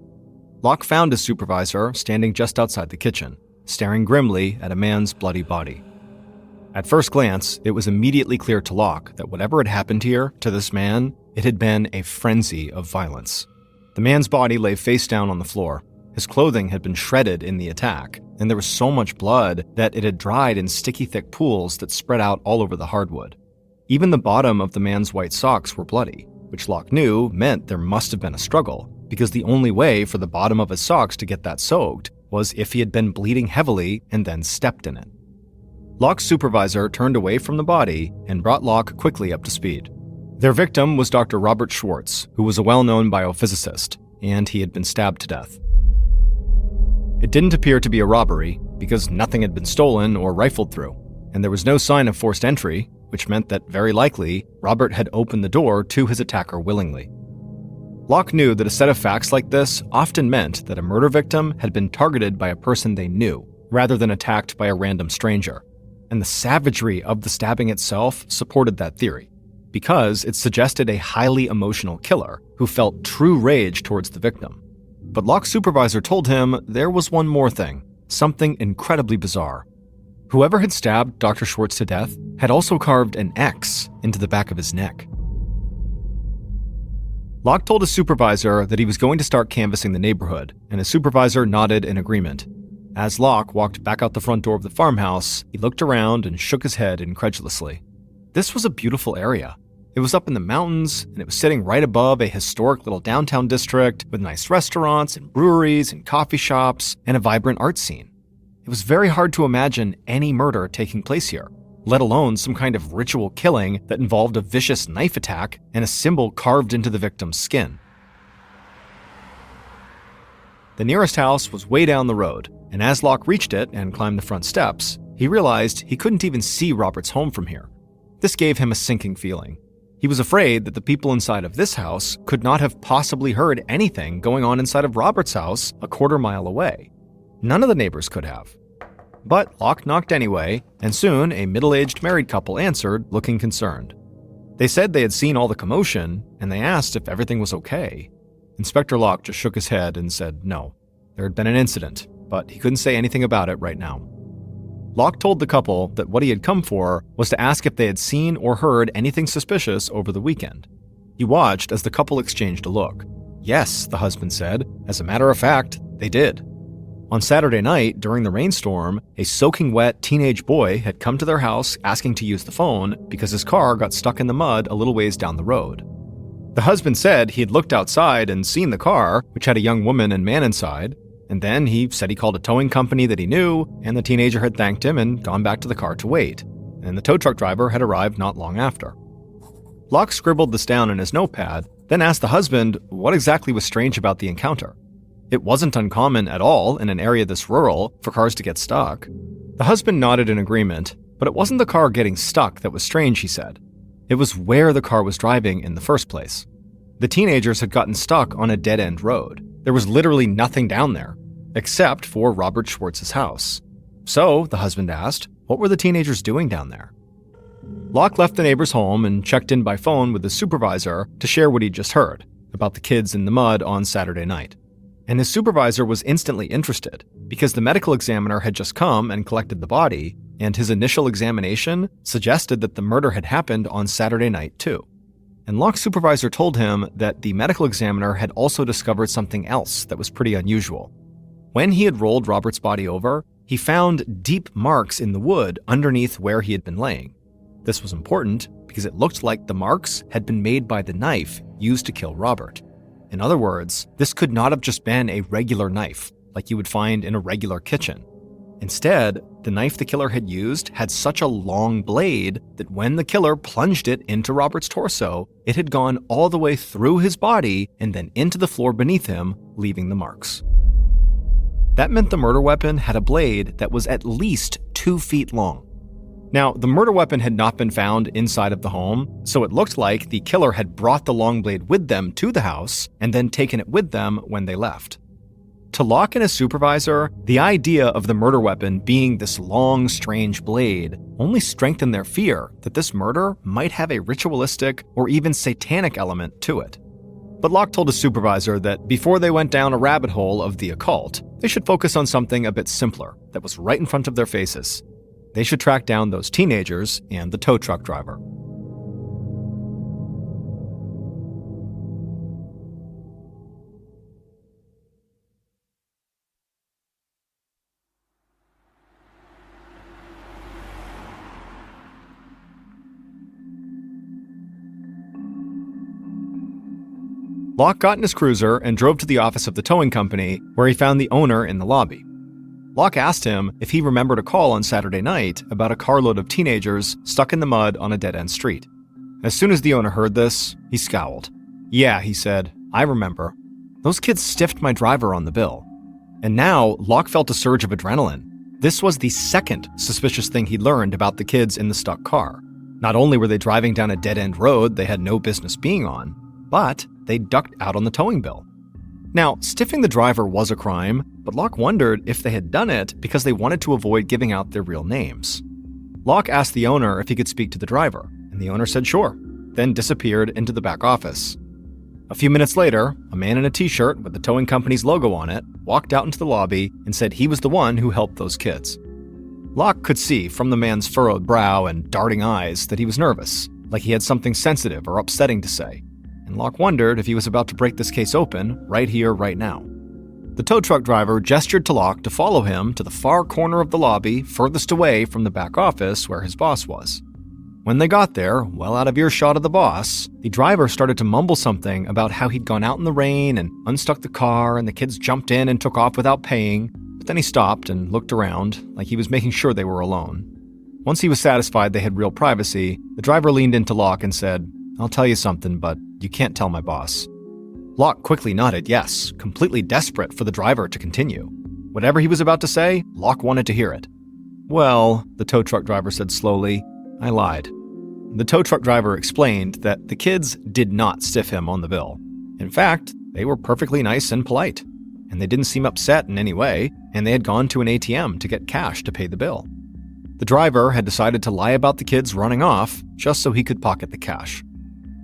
Locke found his supervisor standing just outside the kitchen, staring grimly at a man's bloody body. At first glance, it was immediately clear to Locke that whatever had happened here to this man, it had been a frenzy of violence. The man's body lay face down on the floor. His clothing had been shredded in the attack, and there was so much blood that it had dried in sticky thick pools that spread out all over the hardwood. Even the bottom of the man's white socks were bloody, which Locke knew meant there must have been a struggle, because the only way for the bottom of his socks to get that soaked was if he had been bleeding heavily and then stepped in it. Locke's supervisor turned away from the body and brought Locke quickly up to speed. Their victim was Dr. Robert Schwartz, who was a well-known biophysicist, and he had been stabbed to death. It didn't appear to be a robbery, because nothing had been stolen or rifled through, and there was no sign of forced entry, which meant that very likely Robert had opened the door to his attacker willingly. Locke knew that a set of facts like this often meant that a murder victim had been targeted by a person they knew, rather than attacked by a random stranger. And the savagery of the stabbing itself supported that theory, because it suggested a highly emotional killer who felt true rage towards the victim. But Locke's supervisor told him there was one more thing, something incredibly bizarre. Whoever had stabbed Dr. Schwartz to death had also carved an X into the back of his neck. Locke told his supervisor that he was going to start canvassing the neighborhood, and his supervisor nodded in agreement. As Locke walked back out the front door of the farmhouse, he looked around and shook his head incredulously. This was a beautiful area. It was up in the mountains, and it was sitting right above a historic little downtown district with nice restaurants and breweries and coffee shops and a vibrant art scene. It was very hard to imagine any murder taking place here, let alone some kind of ritual killing that involved a vicious knife attack and a symbol carved into the victim's skin. The nearest house was way down the road, and as Locke reached it and climbed the front steps, he realized he couldn't even see Robert's home from here. This gave him a sinking feeling. He was afraid that the people inside of this house could not have possibly heard anything going on inside of Robert's house a quarter-mile away. None of the neighbors could have. But Locke knocked anyway, and soon a middle-aged married couple answered, looking concerned. They said they had seen all the commotion, and they asked if everything was okay. Inspector Locke just shook his head and said no. There had been an incident, but he couldn't say anything about it right now. Locke told the couple that what he had come for was to ask if they had seen or heard anything suspicious over the weekend. He watched as the couple exchanged a look. Yes, the husband said. As a matter of fact, they did. On Saturday night, during the rainstorm, a soaking wet teenage boy had come to their house asking to use the phone because his car got stuck in the mud a little ways down the road. The husband said he had looked outside and seen the car, which had a young woman and man inside, and then he said he called a towing company that he knew, and the teenager had thanked him and gone back to the car to wait, and the tow truck driver had arrived not long after. Locke scribbled this down in his notepad, then asked the husband what exactly was strange about the encounter. It wasn't uncommon at all in an area this rural for cars to get stuck. The husband nodded in agreement, but it wasn't the car getting stuck that was strange, he said. It was where the car was driving in the first place. The teenagers had gotten stuck on a dead-end road. There was literally nothing down there, except for Robert Schwartz's house. So, the husband asked, what were the teenagers doing down there? Locke left the neighbor's home and checked in by phone with his supervisor to share what he'd just heard about the kids in the mud on Saturday night. And his supervisor was instantly interested because the medical examiner had just come and collected the body, and his initial examination suggested that the murder had happened on Saturday night too. And Locke's supervisor told him that the medical examiner had also discovered something else that was pretty unusual. When he had rolled Robert's body over, he found deep marks in the wood underneath where he had been laying. This was important because it looked like the marks had been made by the knife used to kill Robert. In other words, this could not have just been a regular knife, like you would find in a regular kitchen. Instead, the knife the killer had used had such a long blade that when the killer plunged it into Robert's torso, it had gone all the way through his body and then into the floor beneath him, leaving the marks. That meant the murder weapon had a blade that was at least 2 feet long. Now, the murder weapon had not been found inside of the home, so it looked like the killer had brought the long blade with them to the house and then taken it with them when they left. To Locke and his supervisor, the idea of the murder weapon being this long, strange blade only strengthened their fear that this murder might have a ritualistic or even satanic element to it. But Locke told his supervisor that before they went down a rabbit hole of the occult, they should focus on something a bit simpler that was right in front of their faces. They should track down those teenagers and the tow truck driver. Locke got in his cruiser and drove to the office of the towing company, where he found the owner in the lobby. Locke asked him if he remembered a call on Saturday night about a carload of teenagers stuck in the mud on a dead-end street. As soon as the owner heard this, he scowled. "Yeah," he said, "I remember. Those kids stiffed my driver on the bill." And now, Locke felt a surge of adrenaline. This was the second suspicious thing he'd learned about the kids in the stuck car. Not only were they driving down a dead-end road they had no business being on, but they ducked out on the towing bill. Now, stiffing the driver was a crime, but Locke wondered if they had done it because they wanted to avoid giving out their real names. Locke asked the owner if he could speak to the driver, and the owner said sure, then disappeared into the back office. A few minutes later, a man in a t-shirt with the towing company's logo on it walked out into the lobby and said he was the one who helped those kids. Locke could see from the man's furrowed brow and darting eyes that he was nervous, like he had something sensitive or upsetting to say, and Locke wondered if he was about to break this case open right here, right now. The tow truck driver gestured to Locke to follow him to the far corner of the lobby furthest away from the back office where his boss was. When they got there, well out of earshot of the boss, the driver started to mumble something about how he'd gone out in the rain and unstuck the car and the kids jumped in and took off without paying, but then he stopped and looked around like he was making sure they were alone. Once he was satisfied they had real privacy, the driver leaned into Locke and said, "I'll tell you something, but you can't tell my boss." Locke quickly nodded yes, completely desperate for the driver to continue. Whatever he was about to say, Locke wanted to hear it. "Well," the tow truck driver said slowly, "I lied." The tow truck driver explained that the kids did not stiff him on the bill. In fact, they were perfectly nice and polite, and they didn't seem upset in any way, and they had gone to an ATM to get cash to pay the bill. The driver had decided to lie about the kids running off just so he could pocket the cash.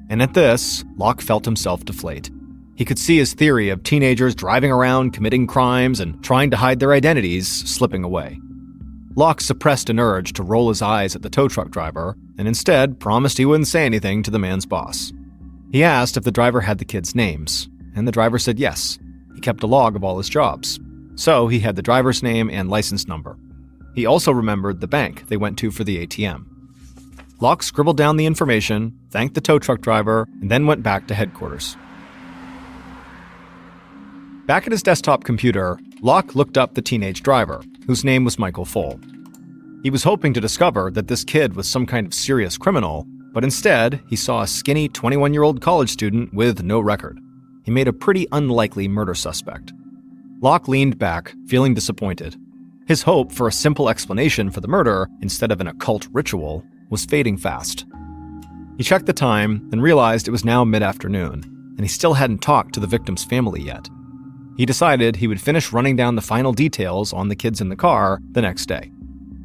And at this, Locke felt himself deflate. He could see his theory of teenagers driving around committing crimes and trying to hide their identities slipping away. Locke suppressed an urge to roll his eyes at the tow truck driver and instead promised he wouldn't say anything to the man's boss. He asked if the driver had the kids' names, and the driver said yes. He kept a log of all his jobs, so he had the driver's name and license number. He also remembered the bank they went to for the ATM. Locke scribbled down the information, thanked the tow truck driver, and then went back to headquarters. Back at his desktop computer, Locke looked up the teenage driver, whose name was Michael Full. He was hoping to discover that this kid was some kind of serious criminal, but instead, he saw a skinny 21-year-old college student with no record. He made a pretty unlikely murder suspect. Locke leaned back, feeling disappointed. His hope for a simple explanation for the murder, instead of an occult ritual, was fading fast. He checked the time and realized it was now mid-afternoon, and he still hadn't talked to the victim's family yet. He decided he would finish running down the final details on the kids in the car the next day.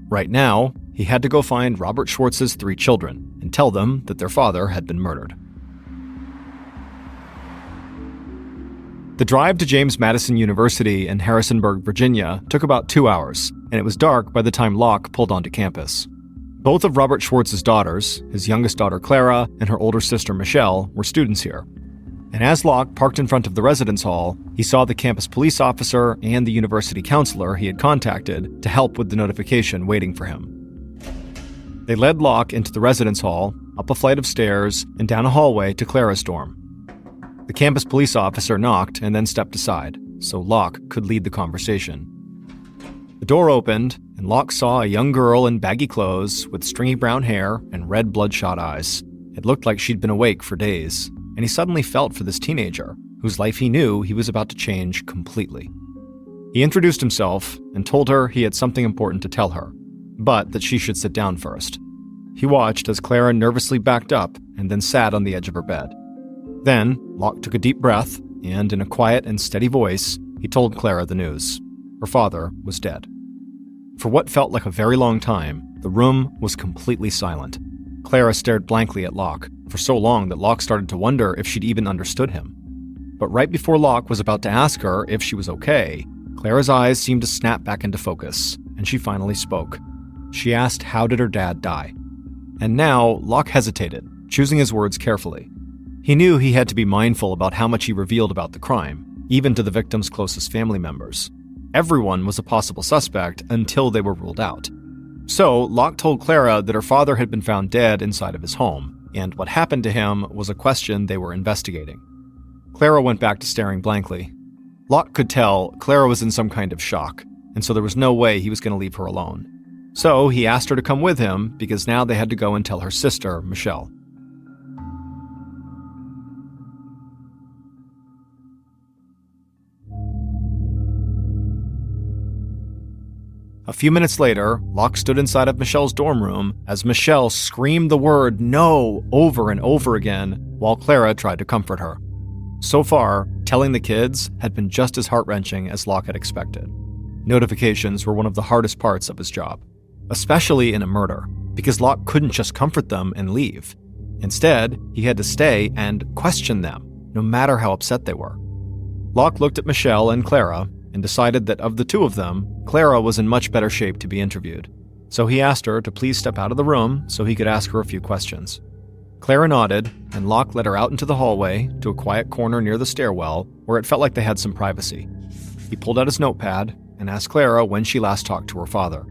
Right now, he had to go find Robert Schwartz's 3 children and tell them that their father had been murdered. The drive to James Madison University in Harrisonburg, Virginia took about 2 hours, and it was dark by the time Locke pulled onto campus. Both of Robert Schwartz's daughters, his youngest daughter Clara and her older sister Michelle, were students here. And as Locke parked in front of the residence hall, he saw the campus police officer and the university counselor he had contacted to help with the notification waiting for him. They led Locke into the residence hall, up a flight of stairs, and down a hallway to Clara's dorm. The campus police officer knocked and then stepped aside, so Locke could lead the conversation. The door opened, and Locke saw a young girl in baggy clothes with stringy brown hair and red bloodshot eyes. It looked like she'd been awake for days, and he suddenly felt for this teenager, whose life he knew he was about to change completely. He introduced himself and told her he had something important to tell her, but that she should sit down first. He watched as Clara nervously backed up and then sat on the edge of her bed. Then, Locke took a deep breath, and in a quiet and steady voice, he told Clara the news. Her father was dead. For what felt like a very long time, the room was completely silent. Clara stared blankly at Locke, for so long that Locke started to wonder if she'd even understood him. But right before Locke was about to ask her if she was okay, Clara's eyes seemed to snap back into focus, and she finally spoke. She asked how did her dad die. And now, Locke hesitated, choosing his words carefully. He knew he had to be mindful about how much he revealed about the crime, even to the victim's closest family members. Everyone was a possible suspect until they were ruled out. So, Locke told Clara that her father had been found dead inside of his home, and what happened to him was a question they were investigating. Clara went back to staring blankly. Locke could tell Clara was in some kind of shock, and so there was no way he was going to leave her alone. So, he asked her to come with him because now they had to go and tell her sister, Michelle. A few minutes later, Locke stood inside of Michelle's dorm room as Michelle screamed the word "no" over and over again while Clara tried to comfort her. So far, telling the kids had been just as heart-wrenching as Locke had expected. Notifications were one of the hardest parts of his job, especially in a murder, because Locke couldn't just comfort them and leave. Instead, he had to stay and question them, no matter how upset they were. Locke looked at Michelle and Clara and decided that of the two of them, Clara was in much better shape to be interviewed. So he asked her to please step out of the room so he could ask her a few questions. Clara nodded, and Locke led her out into the hallway to a quiet corner near the stairwell where it felt like they had some privacy. He pulled out his notepad and asked Clara when she last talked to her father.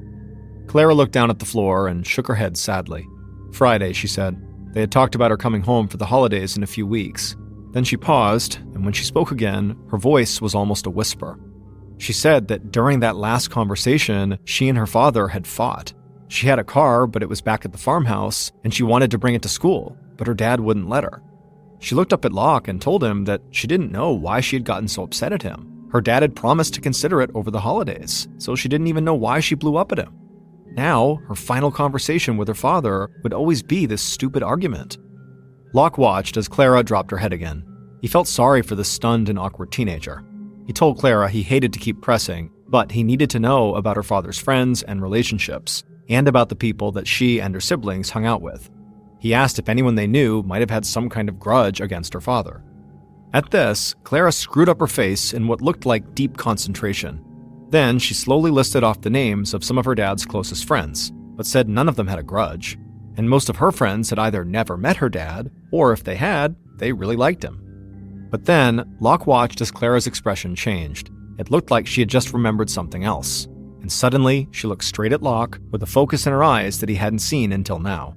Clara looked down at the floor and shook her head sadly. Friday, she said. They had talked about her coming home for the holidays in a few weeks. Then she paused, and when she spoke again, her voice was almost a whisper. She said that during that last conversation, she and her father had fought. She had a car, but it was back at the farmhouse, and she wanted to bring it to school, but her dad wouldn't let her. She looked up at Locke and told him that she didn't know why she had gotten so upset at him. Her dad had promised to consider it over the holidays, so she didn't even know why she blew up at him. Now, her final conversation with her father would always be this stupid argument. Locke watched as Clara dropped her head again. He felt sorry for the stunned and awkward teenager. He told Clara he hated to keep pressing, but he needed to know about her father's friends and relationships, and about the people that she and her siblings hung out with. He asked if anyone they knew might have had some kind of grudge against her father. At this, Clara screwed up her face in what looked like deep concentration. Then she slowly listed off the names of some of her dad's closest friends, but said none of them had a grudge, and most of her friends had either never met her dad, or if they had, they really liked him. But then, Locke watched as Clara's expression changed. It looked like she had just remembered something else, and suddenly she looked straight at Locke with a focus in her eyes that he hadn't seen until now.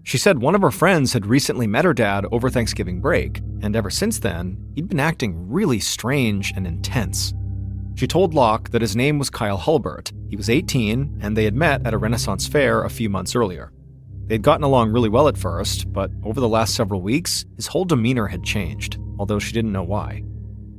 She said one of her friends had recently met her dad over Thanksgiving break, and ever since then, he'd been acting really strange and intense. She told Locke that his name was Kyle Hulbert. He was 18, and they had met at a Renaissance fair a few months earlier. They'd gotten along really well at first, but over the last several weeks, his whole demeanor had changed, although she didn't know why.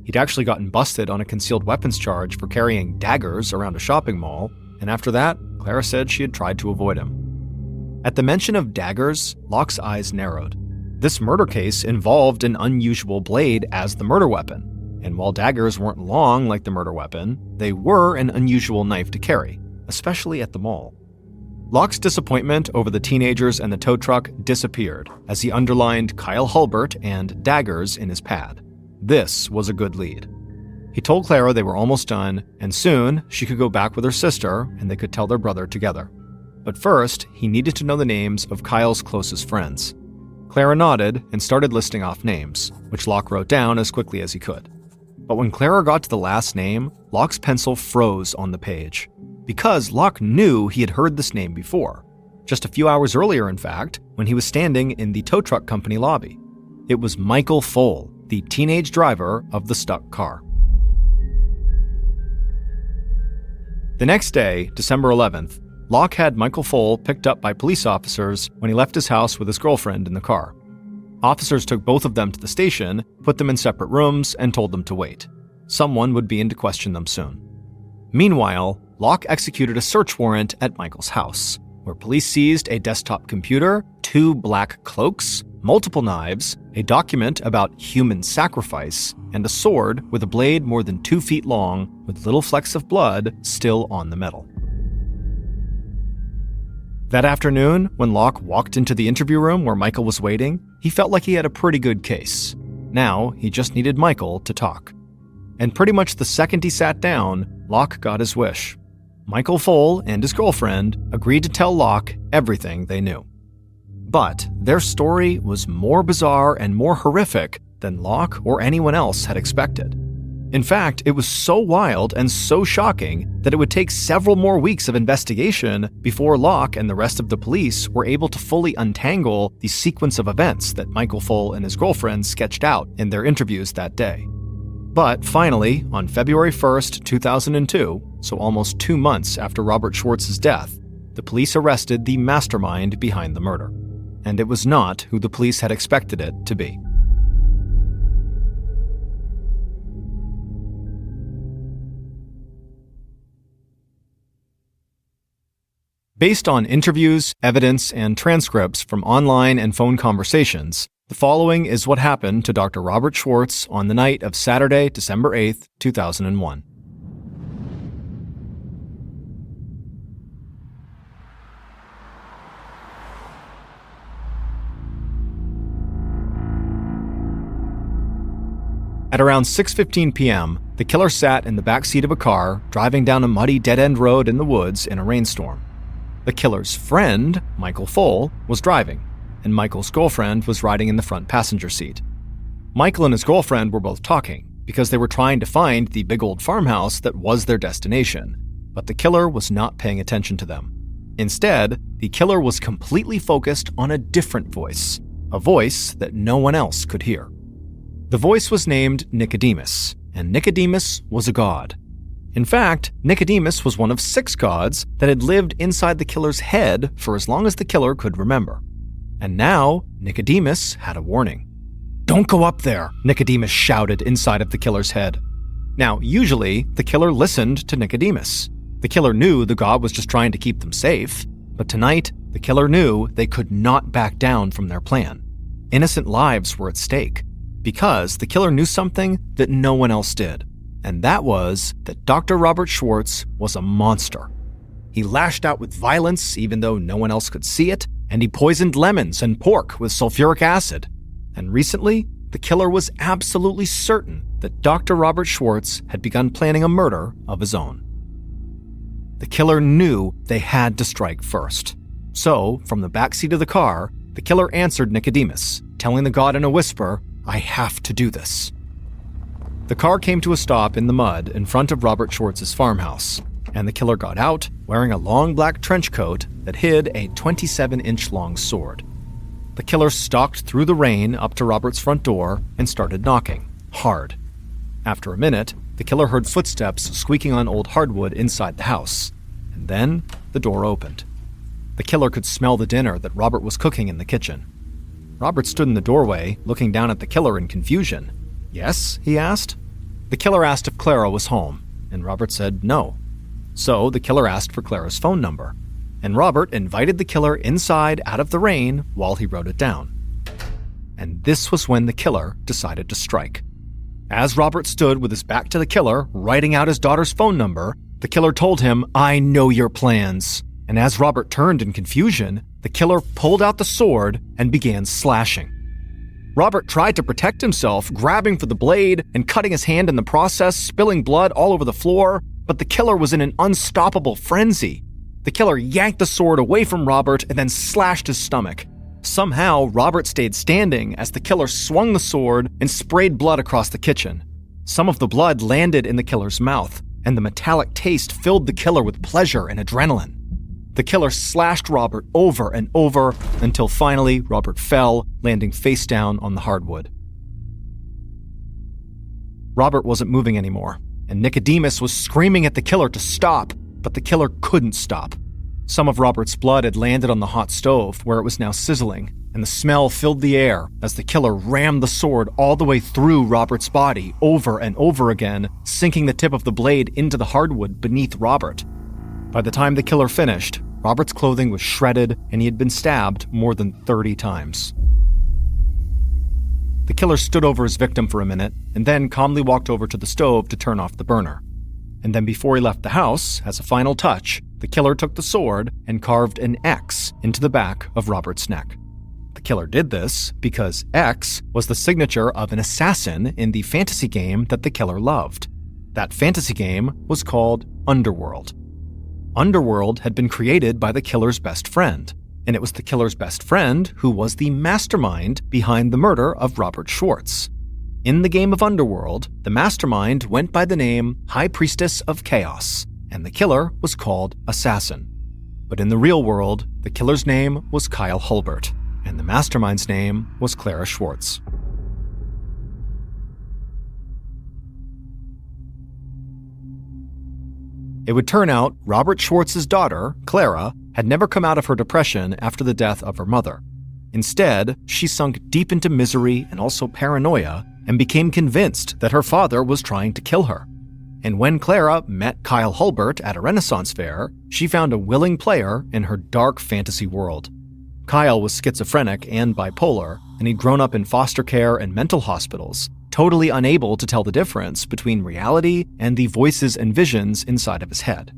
He'd actually gotten busted on a concealed weapons charge for carrying daggers around a shopping mall, and after that, Clara said she had tried to avoid him. At the mention of daggers, Locke's eyes narrowed. This murder case involved an unusual blade as the murder weapon. And while daggers weren't long like the murder weapon, they were an unusual knife to carry, especially at the mall. Locke's disappointment over the teenagers and the tow truck disappeared as he underlined Kyle Hulbert and daggers in his pad. This was a good lead. He told Clara they were almost done, and soon she could go back with her sister and they could tell their brother together. But first, he needed to know the names of Kyle's closest friends. Clara nodded and started listing off names, which Locke wrote down as quickly as he could. But when Clara got to the last name, Locke's pencil froze on the page. Because Locke knew he had heard this name before. Just a few hours earlier, in fact, when he was standing in the tow truck company lobby. It was Michael Foale, the teenage driver of the stuck car. The next day, December 11th, Locke had Michael Foale picked up by police officers when he left his house with his girlfriend in the car. Officers took both of them to the station, put them in separate rooms, and told them to wait. Someone would be in to question them soon. Meanwhile, Locke executed a search warrant at Michael's house, where police seized a desktop computer, 2 black cloaks, multiple knives, a document about human sacrifice, and a sword with a blade more than 2 feet long with little flecks of blood still on the metal. That afternoon, when Locke walked into the interview room where Michael was waiting, he felt like he had a pretty good case. Now, he just needed Michael to talk. And pretty much the second he sat down, Locke got his wish. Michael Foale and his girlfriend agreed to tell Locke everything they knew. But their story was more bizarre and more horrific than Locke or anyone else had expected. In fact, it was so wild and so shocking that it would take several more weeks of investigation before Locke and the rest of the police were able to fully untangle the sequence of events that Michael Foale and his girlfriend sketched out in their interviews that day. But finally, on February 1st, 2002, so almost 2 months after Robert Schwartz's death, the police arrested the mastermind behind the murder. And it was not who the police had expected it to be. Based on interviews, evidence, and transcripts from online and phone conversations, the following is what happened to Dr. Robert Schwartz on the night of Saturday, December 8th, 2001. At around 6:15 p.m., the killer sat in the back seat of a car driving down a muddy dead-end road in the woods in a rainstorm. The killer's friend, Michael Foale, was driving, and Michael's girlfriend was riding in the front passenger seat. Michael and his girlfriend were both talking because they were trying to find the big old farmhouse that was their destination, but the killer was not paying attention to them. Instead, the killer was completely focused on a different voice, a voice that no one else could hear. The voice was named Nicodemus, and Nicodemus was a god. In fact, Nicodemus was one of 6 gods that had lived inside the killer's head for as long as the killer could remember. And now, Nicodemus had a warning. "Don't go up there," Nicodemus shouted inside of the killer's head. Now, usually, the killer listened to Nicodemus. The killer knew the god was just trying to keep them safe, but tonight, the killer knew they could not back down from their plan. Innocent lives were at stake, because the killer knew something that no one else did, and that was that Dr. Robert Schwartz was a monster. He lashed out with violence even though no one else could see it, and he poisoned lemons and pork with sulfuric acid. And recently, the killer was absolutely certain that Dr. Robert Schwartz had begun planning a murder of his own. The killer knew they had to strike first. So, from the backseat of the car, the killer answered Nicodemus, telling the god in a whisper, "I have to do this." The car came to a stop in the mud in front of Robert Schwartz's farmhouse, and the killer got out wearing a long black trench coat that hid a 27-inch long sword. The killer stalked through the rain up to Robert's front door and started knocking, hard. After a minute, the killer heard footsteps squeaking on old hardwood inside the house, and then the door opened. The killer could smell the dinner that Robert was cooking in the kitchen. Robert stood in the doorway, looking down at the killer in confusion. "Yes?" he asked. The killer asked if Clara was home, and Robert said no. So the killer asked for Clara's phone number, and Robert invited the killer inside out of the rain while he wrote it down. And this was when the killer decided to strike. As Robert stood with his back to the killer, writing out his daughter's phone number, the killer told him, "I know your plans." And as Robert turned in confusion, the killer pulled out the sword and began slashing. Robert tried to protect himself, grabbing for the blade and cutting his hand in the process, spilling blood all over the floor, but the killer was in an unstoppable frenzy. The killer yanked the sword away from Robert and then slashed his stomach. Somehow, Robert stayed standing as the killer swung the sword and sprayed blood across the kitchen. Some of the blood landed in the killer's mouth, and the metallic taste filled the killer with pleasure and adrenaline. The killer slashed Robert over and over until finally Robert fell, landing face down on the hardwood. Robert wasn't moving anymore, and Nicodemus was screaming at the killer to stop, but the killer couldn't stop. Some of Robert's blood had landed on the hot stove, where it was now sizzling, and the smell filled the air as the killer rammed the sword all the way through Robert's body over and over again, sinking the tip of the blade into the hardwood beneath Robert. By the time the killer finished, Robert's clothing was shredded, and he had been stabbed more than 30 times. The killer stood over his victim for a minute, and then calmly walked over to the stove to turn off the burner. And then before he left the house, as a final touch, the killer took the sword and carved an X into the back of Robert's neck. The killer did this because X was the signature of an assassin in the fantasy game that the killer loved. That fantasy game was called Underworld. Underworld had been created by the killer's best friend, and it was the killer's best friend who was the mastermind behind the murder of Robert Schwartz. In the game of Underworld, the mastermind went by the name High Priestess of Chaos, and the killer was called Assassin. But in the real world, the killer's name was Kyle Hulbert, and the mastermind's name was Clara Schwartz. It would turn out Robert Schwartz's daughter, Clara, had never come out of her depression after the death of her mother. Instead, she sunk deep into misery and also paranoia and became convinced that her father was trying to kill her. And when Clara met Kyle Hulbert at a Renaissance fair, she found a willing player in her dark fantasy world. Kyle was schizophrenic and bipolar, and he'd grown up in foster care and mental hospitals, totally unable to tell the difference between reality and the voices and visions inside of his head.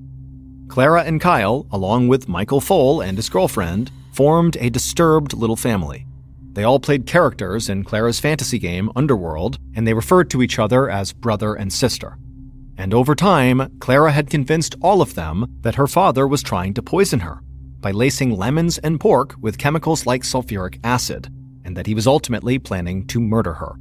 Clara and Kyle, along with Michael Foale and his girlfriend, formed a disturbed little family. They all played characters in Clara's fantasy game, Underworld, and they referred to each other as brother and sister. And over time, Clara had convinced all of them that her father was trying to poison her by lacing lemons and pork with chemicals like sulfuric acid, and that he was ultimately planning to murder her.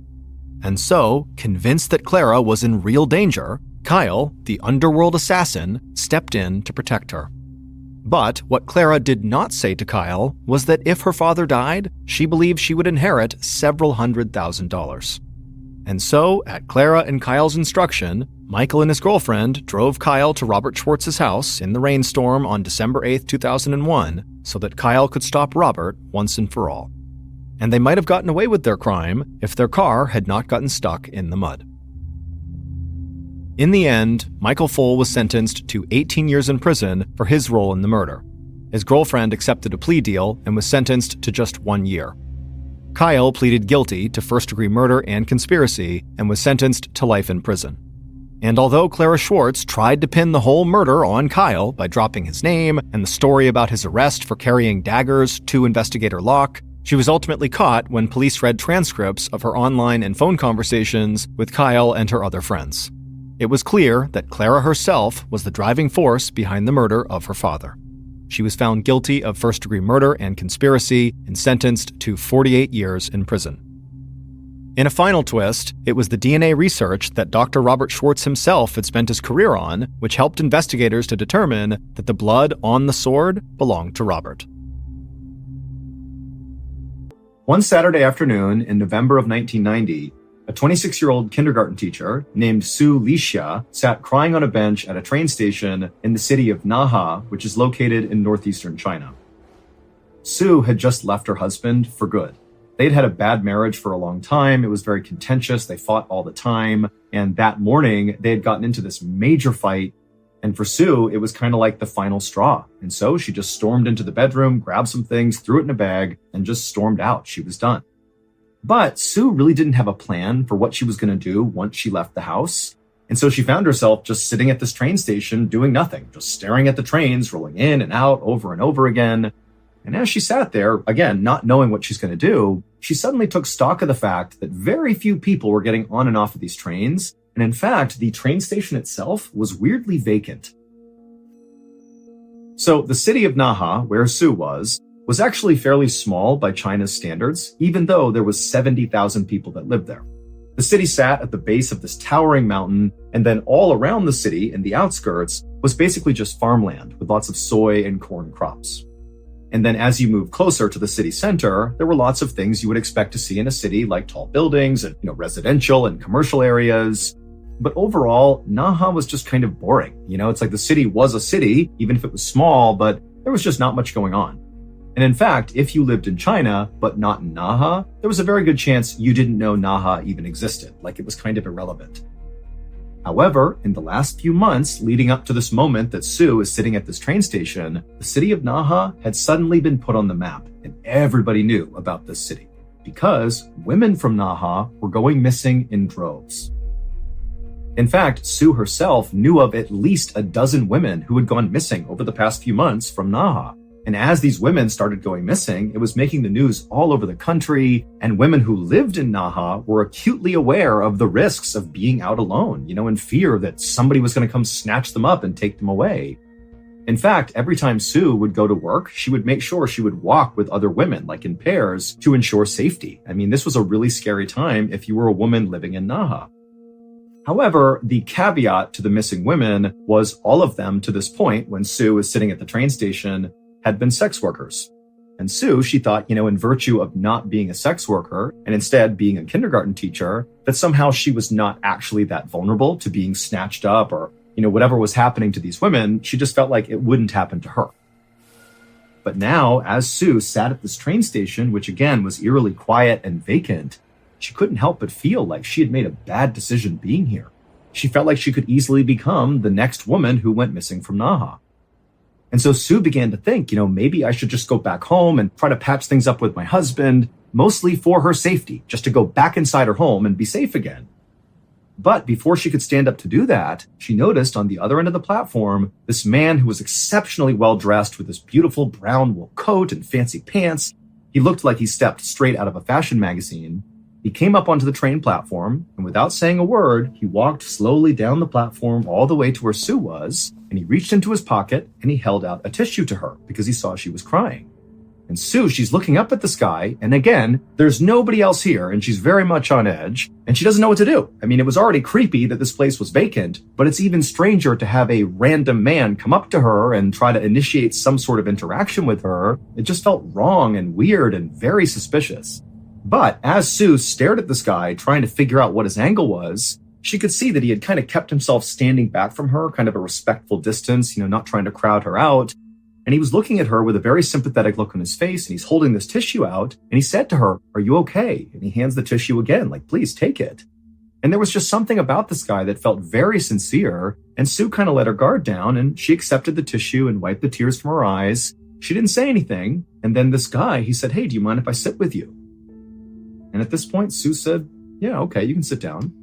And so, convinced that Clara was in real danger, Kyle, the underworld assassin, stepped in to protect her. But what Clara did not say to Kyle was that if her father died, she believed she would inherit several $100,000. And so, at Clara and Kyle's instruction, Michael and his girlfriend drove Kyle to Robert Schwartz's house in the rainstorm on December 8, 2001, so that Kyle could stop Robert once and for all. And they might have gotten away with their crime if their car had not gotten stuck in the mud. In the end, Michael Foale was sentenced to 18 years in prison for his role in the murder. His girlfriend accepted a plea deal and was sentenced to just 1 year. Kyle pleaded guilty to first-degree murder and conspiracy and was sentenced to life in prison. And although Clara Schwartz tried to pin the whole murder on Kyle by dropping his name and the story about his arrest for carrying daggers to investigator Locke, she was ultimately caught when police read transcripts of her online and phone conversations with Kyle and her other friends. It was clear that Clara herself was the driving force behind the murder of her father. She was found guilty of first-degree murder and conspiracy and sentenced to 48 years in prison. In a final twist, it was the DNA research that Dr. Robert Schwartz himself had spent his career on, which helped investigators to determine that the blood on the sword belonged to Robert. One Saturday afternoon in November of 1990, a 26-year-old kindergarten teacher named Sue Lixia sat crying on a bench at a train station in the city of Naha, which is located in northeastern China. Sue had just left her husband for good. They'd had a bad marriage for a long time. It was very contentious. They fought all the time. And that morning, they had gotten into this major fight. And for Sue, it was kind of like the final straw. And so she just stormed into the bedroom, grabbed some things, threw it in a bag, and just stormed out. She was done. But Sue really didn't have a plan for what she was going to do once she left the house. And so she found herself just sitting at this train station doing nothing, just staring at the trains rolling in and out over and over again. And as she sat there, again, not knowing what she's going to do, she suddenly took stock of the fact that very few people were getting on and off of these trains. And in fact, the train station itself was weirdly vacant. So the city of Naha, where Sue was actually fairly small by China's standards, even though there was 70,000 people that lived there. The city sat at the base of this towering mountain, and then all around the city in the outskirts was basically just farmland with lots of soy and corn crops. And then as you move closer to the city center, there were lots of things you would expect to see in a city, like tall buildings and, residential and commercial areas. But overall, Naha was just kind of boring. It's like the city was a city, even if it was small, but there was just not much going on. And in fact, if you lived in China, but not in Naha, there was a very good chance you didn't know Naha even existed, like it was kind of irrelevant. However, in the last few months leading up to this moment that Sue is sitting at this train station, the city of Naha had suddenly been put on the map, and everybody knew about this city because women from Naha were going missing in droves. In fact, Sue herself knew of at least a dozen women who had gone missing over the past few months from Naha. And as these women started going missing, it was making the news all over the country, and women who lived in Naha were acutely aware of the risks of being out alone, in fear that somebody was going to come snatch them up and take them away. In fact, every time Sue would go to work, she would make sure she would walk with other women, like in pairs, to ensure safety. I mean, this was a really scary time if you were a woman living in Naha. However, the caveat to the missing women was all of them to this point, when Sue was sitting at the train station, had been sex workers. And Sue, she thought, in virtue of not being a sex worker and instead being a kindergarten teacher, that somehow she was not actually that vulnerable to being snatched up or, whatever was happening to these women, she just felt like it wouldn't happen to her. But now, as Sue sat at this train station, which again was eerily quiet and vacant, she couldn't help but feel like she had made a bad decision being here. she felt like she could easily become the next woman who went missing from Naha. And so Sue began to think, maybe I should just go back home and try to patch things up with my husband, mostly for her safety, just to go back inside her home and be safe again. But before she could stand up to do that, she noticed on the other end of the platform, this man who was exceptionally well dressed with this beautiful brown wool coat and fancy pants. He looked like he stepped straight out of a fashion magazine. He came up onto the train platform, and without saying a word, he walked slowly down the platform all the way to where Sue was, and he reached into his pocket and he held out a tissue to her because he saw she was crying. And Sue, she's looking up at the sky, and again, there's nobody else here, and she's very much on edge, and she doesn't know what to do. I mean, it was already creepy that this place was vacant, but it's even stranger to have a random man come up to her and try to initiate some sort of interaction with her. It just felt wrong and weird and very suspicious. But as Sue stared at the sky, trying to figure out what his angle was, she could see that he had kind of kept himself standing back from her, kind of a respectful distance, not trying to crowd her out. And he was looking at her with a very sympathetic look on his face, and he's holding this tissue out, and he said to her, "Are you okay?" And he hands the tissue again, like, "Please take it." And there was just something about this guy that felt very sincere, and Sue kind of let her guard down, and she accepted the tissue and wiped the tears from her eyes. She didn't say anything, and then this guy, he said, "Hey, do you mind if I sit with you?" And at this point, Sue said, "Yeah, okay, you can sit down."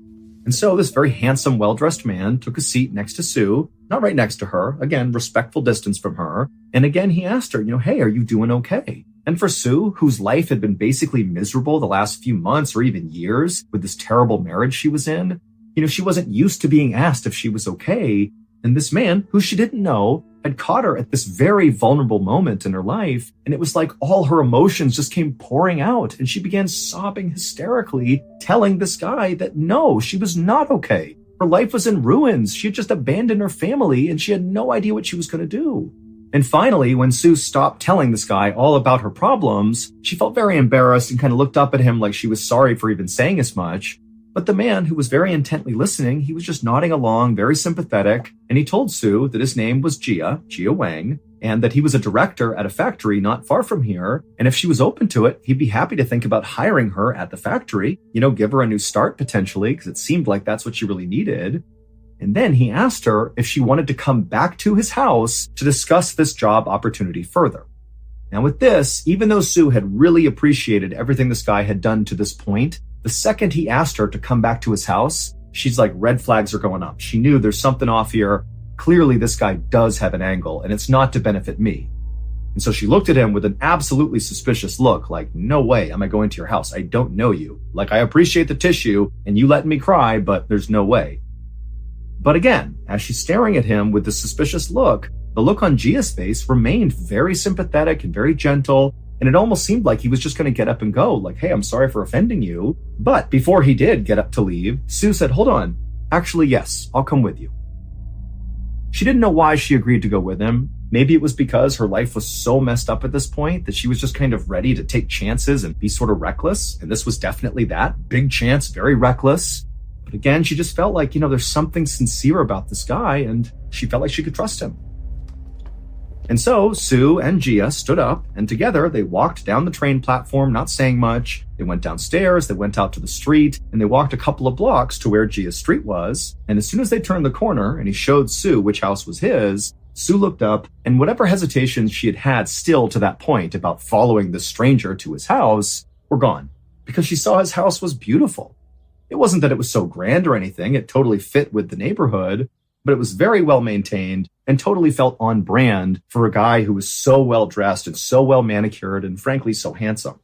And so this very handsome, well-dressed man took a seat next to Sue, not right next to her, again, respectful distance from her. And again, he asked her, "Hey, are you doing okay?" And for Sue, whose life had been basically miserable the last few months or even years with this terrible marriage she was in, she wasn't used to being asked if she was okay. And this man, who she didn't know, had caught her at this very vulnerable moment in her life. And it was like all her emotions just came pouring out. And she began sobbing hysterically, telling this guy that no, she was not okay. Her life was in ruins. She had just abandoned her family and she had no idea what she was going to do. And finally, when Sue stopped telling this guy all about her problems, she felt very embarrassed and kind of looked up at him like she was sorry for even saying as much. But the man, who was very intently listening, he was just nodding along, very sympathetic, and he told Sue that his name was Gia Wang, and that he was a director at a factory not far from here, and if she was open to it, he'd be happy to think about hiring her at the factory, give her a new start potentially, because it seemed like that's what she really needed. And then he asked her if she wanted to come back to his house to discuss this job opportunity further. Now with this, even though Sue had really appreciated everything this guy had done to this point, the second he asked her to come back to his house, she's like, red flags are going up. She knew there's something off here. Clearly, this guy does have an angle, and it's not to benefit me. And so she looked at him with an absolutely suspicious look, like, no way am I going to your house. I don't know you. Like, I appreciate the tissue, and you letting me cry, but there's no way. But again, as she's staring at him with the suspicious look, the look on Gia's face remained very sympathetic and very gentle. And it almost seemed like he was just going to get up and go, like, "Hey, I'm sorry for offending you." But before he did get up to leave, Sue said, "Hold on. Actually, yes, I'll come with you." She didn't know why she agreed to go with him. Maybe it was because her life was so messed up at this point that she was just kind of ready to take chances and be sort of reckless. And this was definitely that. Big chance, very reckless. But again, she just felt like, there's something sincere about this guy, and she felt like she could trust him. And so Sue and Gia stood up, and together they walked down the train platform, not saying much. They went downstairs, they went out to the street, and they walked a couple of blocks to where Gia's street was. And as soon as they turned the corner and he showed Sue which house was his, Sue looked up, and whatever hesitations she had had still to that point about following the stranger to his house were gone, because she saw his house was beautiful. It wasn't that it was so grand or anything, it totally fit with the neighborhood, but it was very well maintained and totally felt on brand for a guy who was so well dressed and so well manicured and frankly so handsome.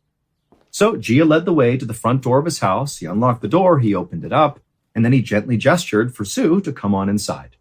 So Gia led the way to the front door of his house. He unlocked the door, he opened it up, and then he gently gestured for Sue to come on inside.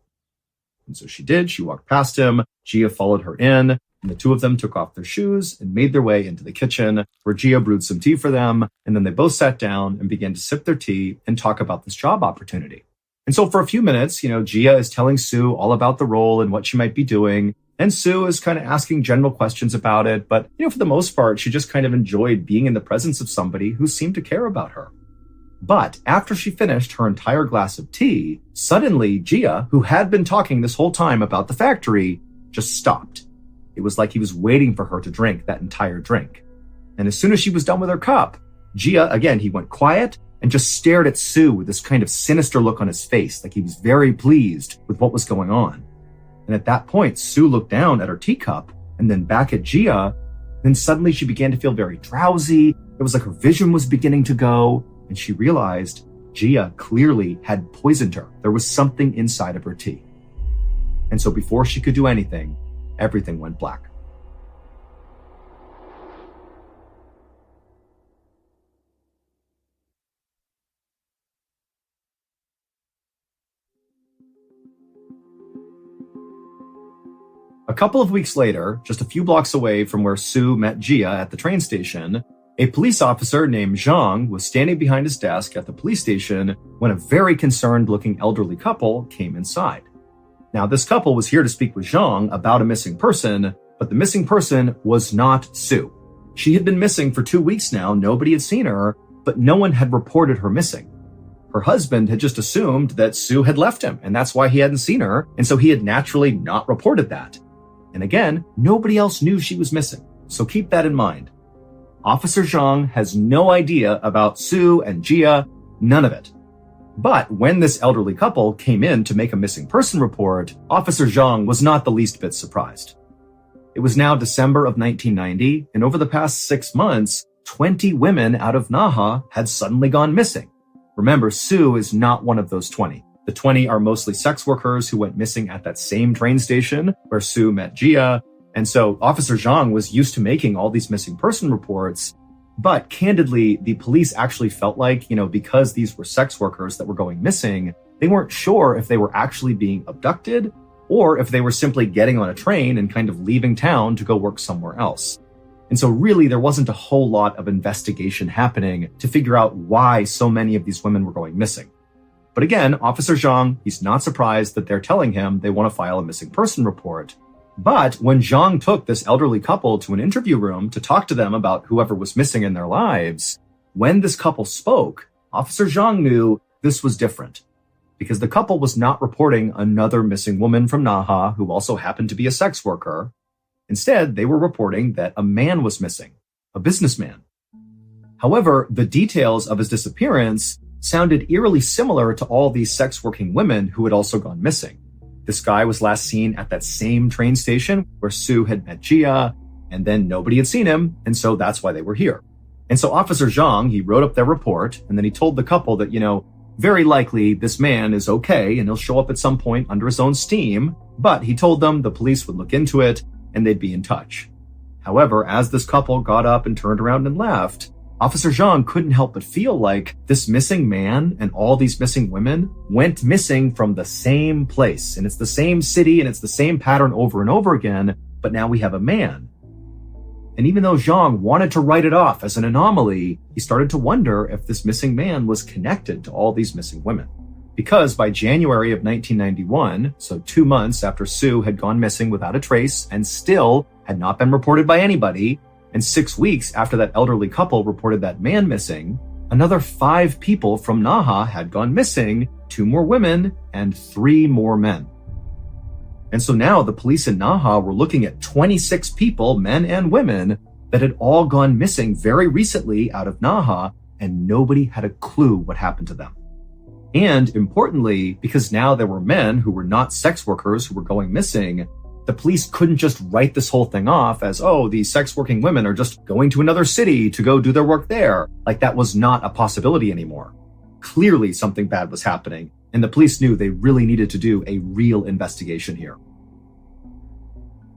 And so she did. She walked past him. Gia followed her in, and the two of them took off their shoes and made their way into the kitchen, where Gia brewed some tea for them, and then they both sat down and began to sip their tea and talk about this job opportunity. And so for a few minutes, Gia is telling Sue all about the role and what she might be doing. And Sue is kind of asking general questions about it. But, for the most part, she just kind of enjoyed being in the presence of somebody who seemed to care about her. But after she finished her entire glass of tea, suddenly Gia, who had been talking this whole time about the factory, just stopped. It was like he was waiting for her to drink that entire drink. And as soon as she was done with her cup, Gia, again, he went quiet. and just stared at Sue with this kind of sinister look on his face, like he was very pleased with what was going on. And at that point, Sue looked down at her teacup and then back at Gia. Then suddenly she began to feel very drowsy. It was like her vision was beginning to go, and she realized Gia clearly had poisoned her. There was something inside of her tea. And so before she could do anything, everything went black. A couple of weeks later, just a few blocks away from where Sue met Gia at the train station, a police officer named Zhang was standing behind his desk at the police station when a very concerned-looking elderly couple came inside. Now, this couple was here to speak with Zhang about a missing person, but the missing person was not Sue. She had been missing for 2 weeks now, nobody had seen her, but no one had reported her missing. Her husband had just assumed that Sue had left him, and that's why he hadn't seen her, and so he had naturally not reported that. And again, nobody else knew she was missing, so keep that in mind. Officer Zhang has no idea about Sue and Gia, none of it. But when this elderly couple came in to make a missing person report, Officer Zhang was not the least bit surprised. It was now December of 1990, and over the past 6 months, 20 women out of Naha had suddenly gone missing. Remember, Sue is not one of those 20. The 20 are mostly sex workers who went missing at that same train station where Sue met Gia. And so Officer Zhang was used to making all these missing person reports. But candidly, the police actually felt like, because these were sex workers that were going missing, they weren't sure if they were actually being abducted or if they were simply getting on a train and kind of leaving town to go work somewhere else. And so really, there wasn't a whole lot of investigation happening to figure out why so many of these women were going missing. But again, Officer Zhang, he's not surprised that they're telling him they want to file a missing person report. But when Zhang took this elderly couple to an interview room to talk to them about whoever was missing in their lives, when this couple spoke, Officer Zhang knew this was different because the couple was not reporting another missing woman from Naha who also happened to be a sex worker. Instead, they were reporting that a man was missing, a businessman. However, the details of his disappearance sounded eerily similar to all these sex-working women who had also gone missing. This guy was last seen at that same train station where Sue had met Gia, and then nobody had seen him, and so that's why they were here. And so Officer Zhang, he wrote up their report, and then he told the couple that, very likely this man is okay, and he'll show up at some point under his own steam, but he told them the police would look into it, and they'd be in touch. However, as this couple got up and turned around and left, Officer Zhang couldn't help but feel like this missing man and all these missing women went missing from the same place. And it's the same city and it's the same pattern over and over again, but now we have a man. And even though Zhang wanted to write it off as an anomaly, he started to wonder if this missing man was connected to all these missing women. Because by January of 1991, so 2 months after Sue had gone missing without a trace and still had not been reported by anybody, and 6 weeks after that elderly couple reported that man missing, another 5 people from Naha had gone missing, 2 more women and 3 more men. And so now the police in Naha were looking at 26 people, men and women, that had all gone missing very recently out of Naha, and nobody had a clue what happened to them. And importantly, because now there were men who were not sex workers who were going missing, the police couldn't just write this whole thing off as, these sex working women are just going to another city to go do their work there. Like that was not a possibility anymore. Clearly something bad was happening, and the police knew they really needed to do a real investigation here.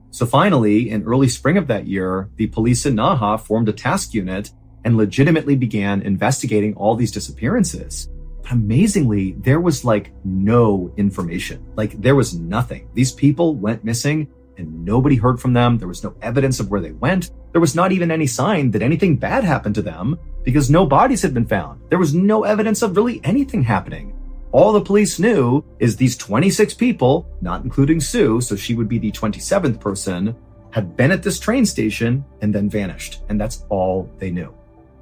So finally, in early spring of that year, the police in Naha formed a task unit and legitimately began investigating all these disappearances. But amazingly, there was no information. There was nothing. These people went missing and nobody heard from them. There was no evidence of where they went. There was not even any sign that anything bad happened to them because no bodies had been found. There was no evidence of really anything happening. All the police knew is these 26 people, not including Sue, so she would be the 27th person, had been at this train station and then vanished. And that's all they knew.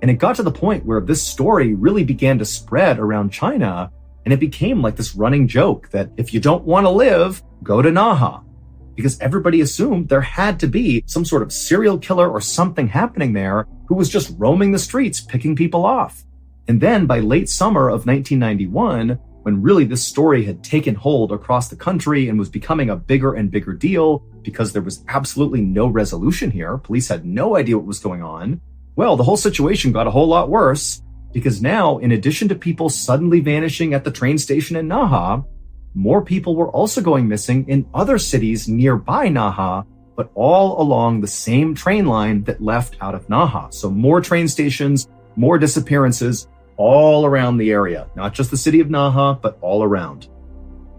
And it got to the point where this story really began to spread around China, and it became like this running joke that if you don't want to live, go to Naha. Because everybody assumed there had to be some sort of serial killer or something happening there who was just roaming the streets, picking people off. And then by late summer of 1991, when really this story had taken hold across the country and was becoming a bigger and bigger deal because there was absolutely no resolution here, police had no idea what was going on, well, the whole situation got a whole lot worse because now, in addition to people suddenly vanishing at the train station in Naha, more people were also going missing in other cities nearby Naha, but all along the same train line that left out of Naha. So more train stations, more disappearances all around the area, not just the city of Naha, but all around.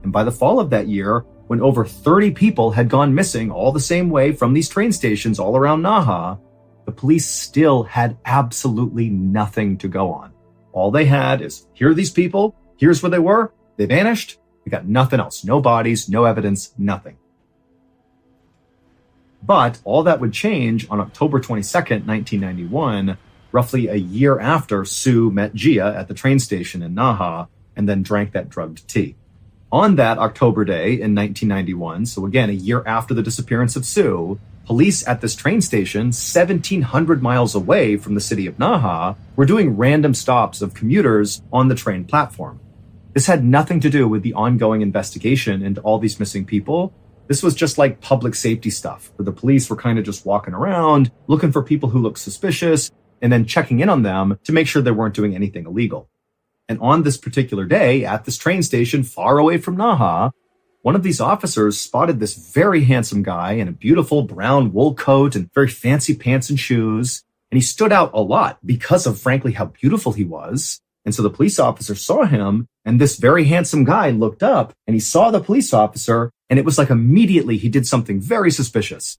And by the fall of that year, when over 30 people had gone missing all the same way from these train stations all around Naha, the police still had absolutely nothing to go on. All they had is, here are these people, here's where they were, they vanished, we got nothing else, no bodies, no evidence, nothing. But all that would change on October 22nd, 1991, roughly a year after Sue met Gia at the train station in Naha and then drank that drugged tea. On that October day in 1991, so again, a year after the disappearance of Sue, police at this train station, 1,700 miles away from the city of Naha, were doing random stops of commuters on the train platform. This had nothing to do with the ongoing investigation into all these missing people. This was just like public safety stuff, where the police were kind of just walking around, looking for people who looked suspicious, and then checking in on them to make sure they weren't doing anything illegal. And on this particular day, at this train station far away from Naha, one of these officers spotted this very handsome guy in a beautiful brown wool coat and very fancy pants and shoes. And he stood out a lot because of, frankly, how beautiful he was. And so the police officer saw him, and this very handsome guy looked up and he saw the police officer, and it was like immediately he did something very suspicious.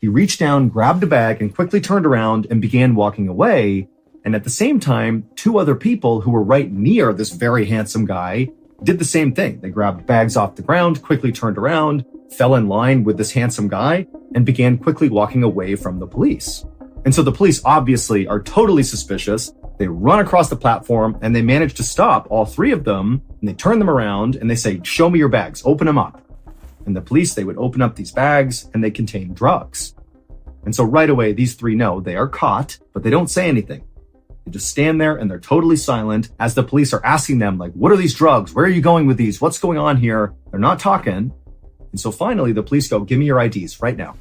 He reached down, grabbed a bag, and quickly turned around and began walking away. And at the same time, two other people who were right near this very handsome guy did the same thing. They grabbed bags off the ground, quickly turned around, fell in line with this handsome guy, and began quickly walking away from the police. And so the police obviously are totally suspicious. They run across the platform and they manage to stop all three of them, and they turn them around and they say, "Show me your bags, open them up." And the police, they would open up these bags and they contain drugs. And so right away, these three know they are caught, but they don't say anything. They just stand there and they're totally silent as the police are asking them, like, what are these drugs? Where are you going with these? What's going on here? They're not talking. And so finally, the police go, "Give me your IDs right now."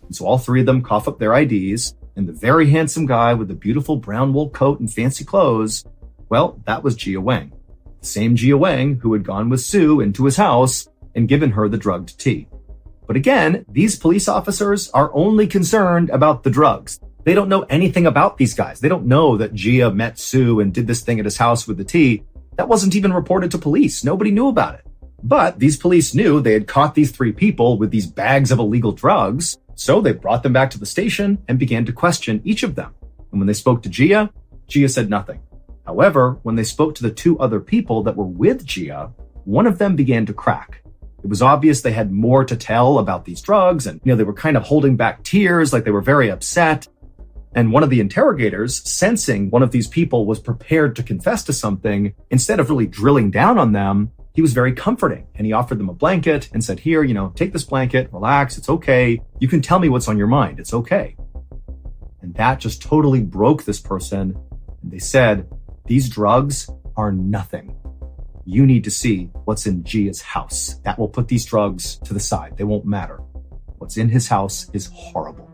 And so all three of them cough up their IDs, and the very handsome guy with the beautiful brown wool coat and fancy clothes, well, that was Gia Wang. The same Gia Wang who had gone with Sue into his house and given her the drugged tea. But again, these police officers are only concerned about the drugs. They don't know anything about these guys. They don't know that Gia met Sue and did this thing at his house with the tea. That wasn't even reported to police. Nobody knew about it. But these police knew they had caught these three people with these bags of illegal drugs. So they brought them back to the station and began to question each of them. And when they spoke to Gia, Gia said nothing. However, when they spoke to the two other people that were with Gia, one of them began to crack. It was obvious they had more to tell about these drugs, and they were kind of holding back tears, like they were very upset. And one of the interrogators, sensing one of these people was prepared to confess to something, instead of really drilling down on them, he was very comforting. And he offered them a blanket and said, "Here, take this blanket, relax, it's okay. You can tell me what's on your mind, it's okay." And that just totally broke this person. And they said, "These drugs are nothing. You need to see what's in Gia's house. That will put these drugs to the side. They won't matter. What's in his house is horrible."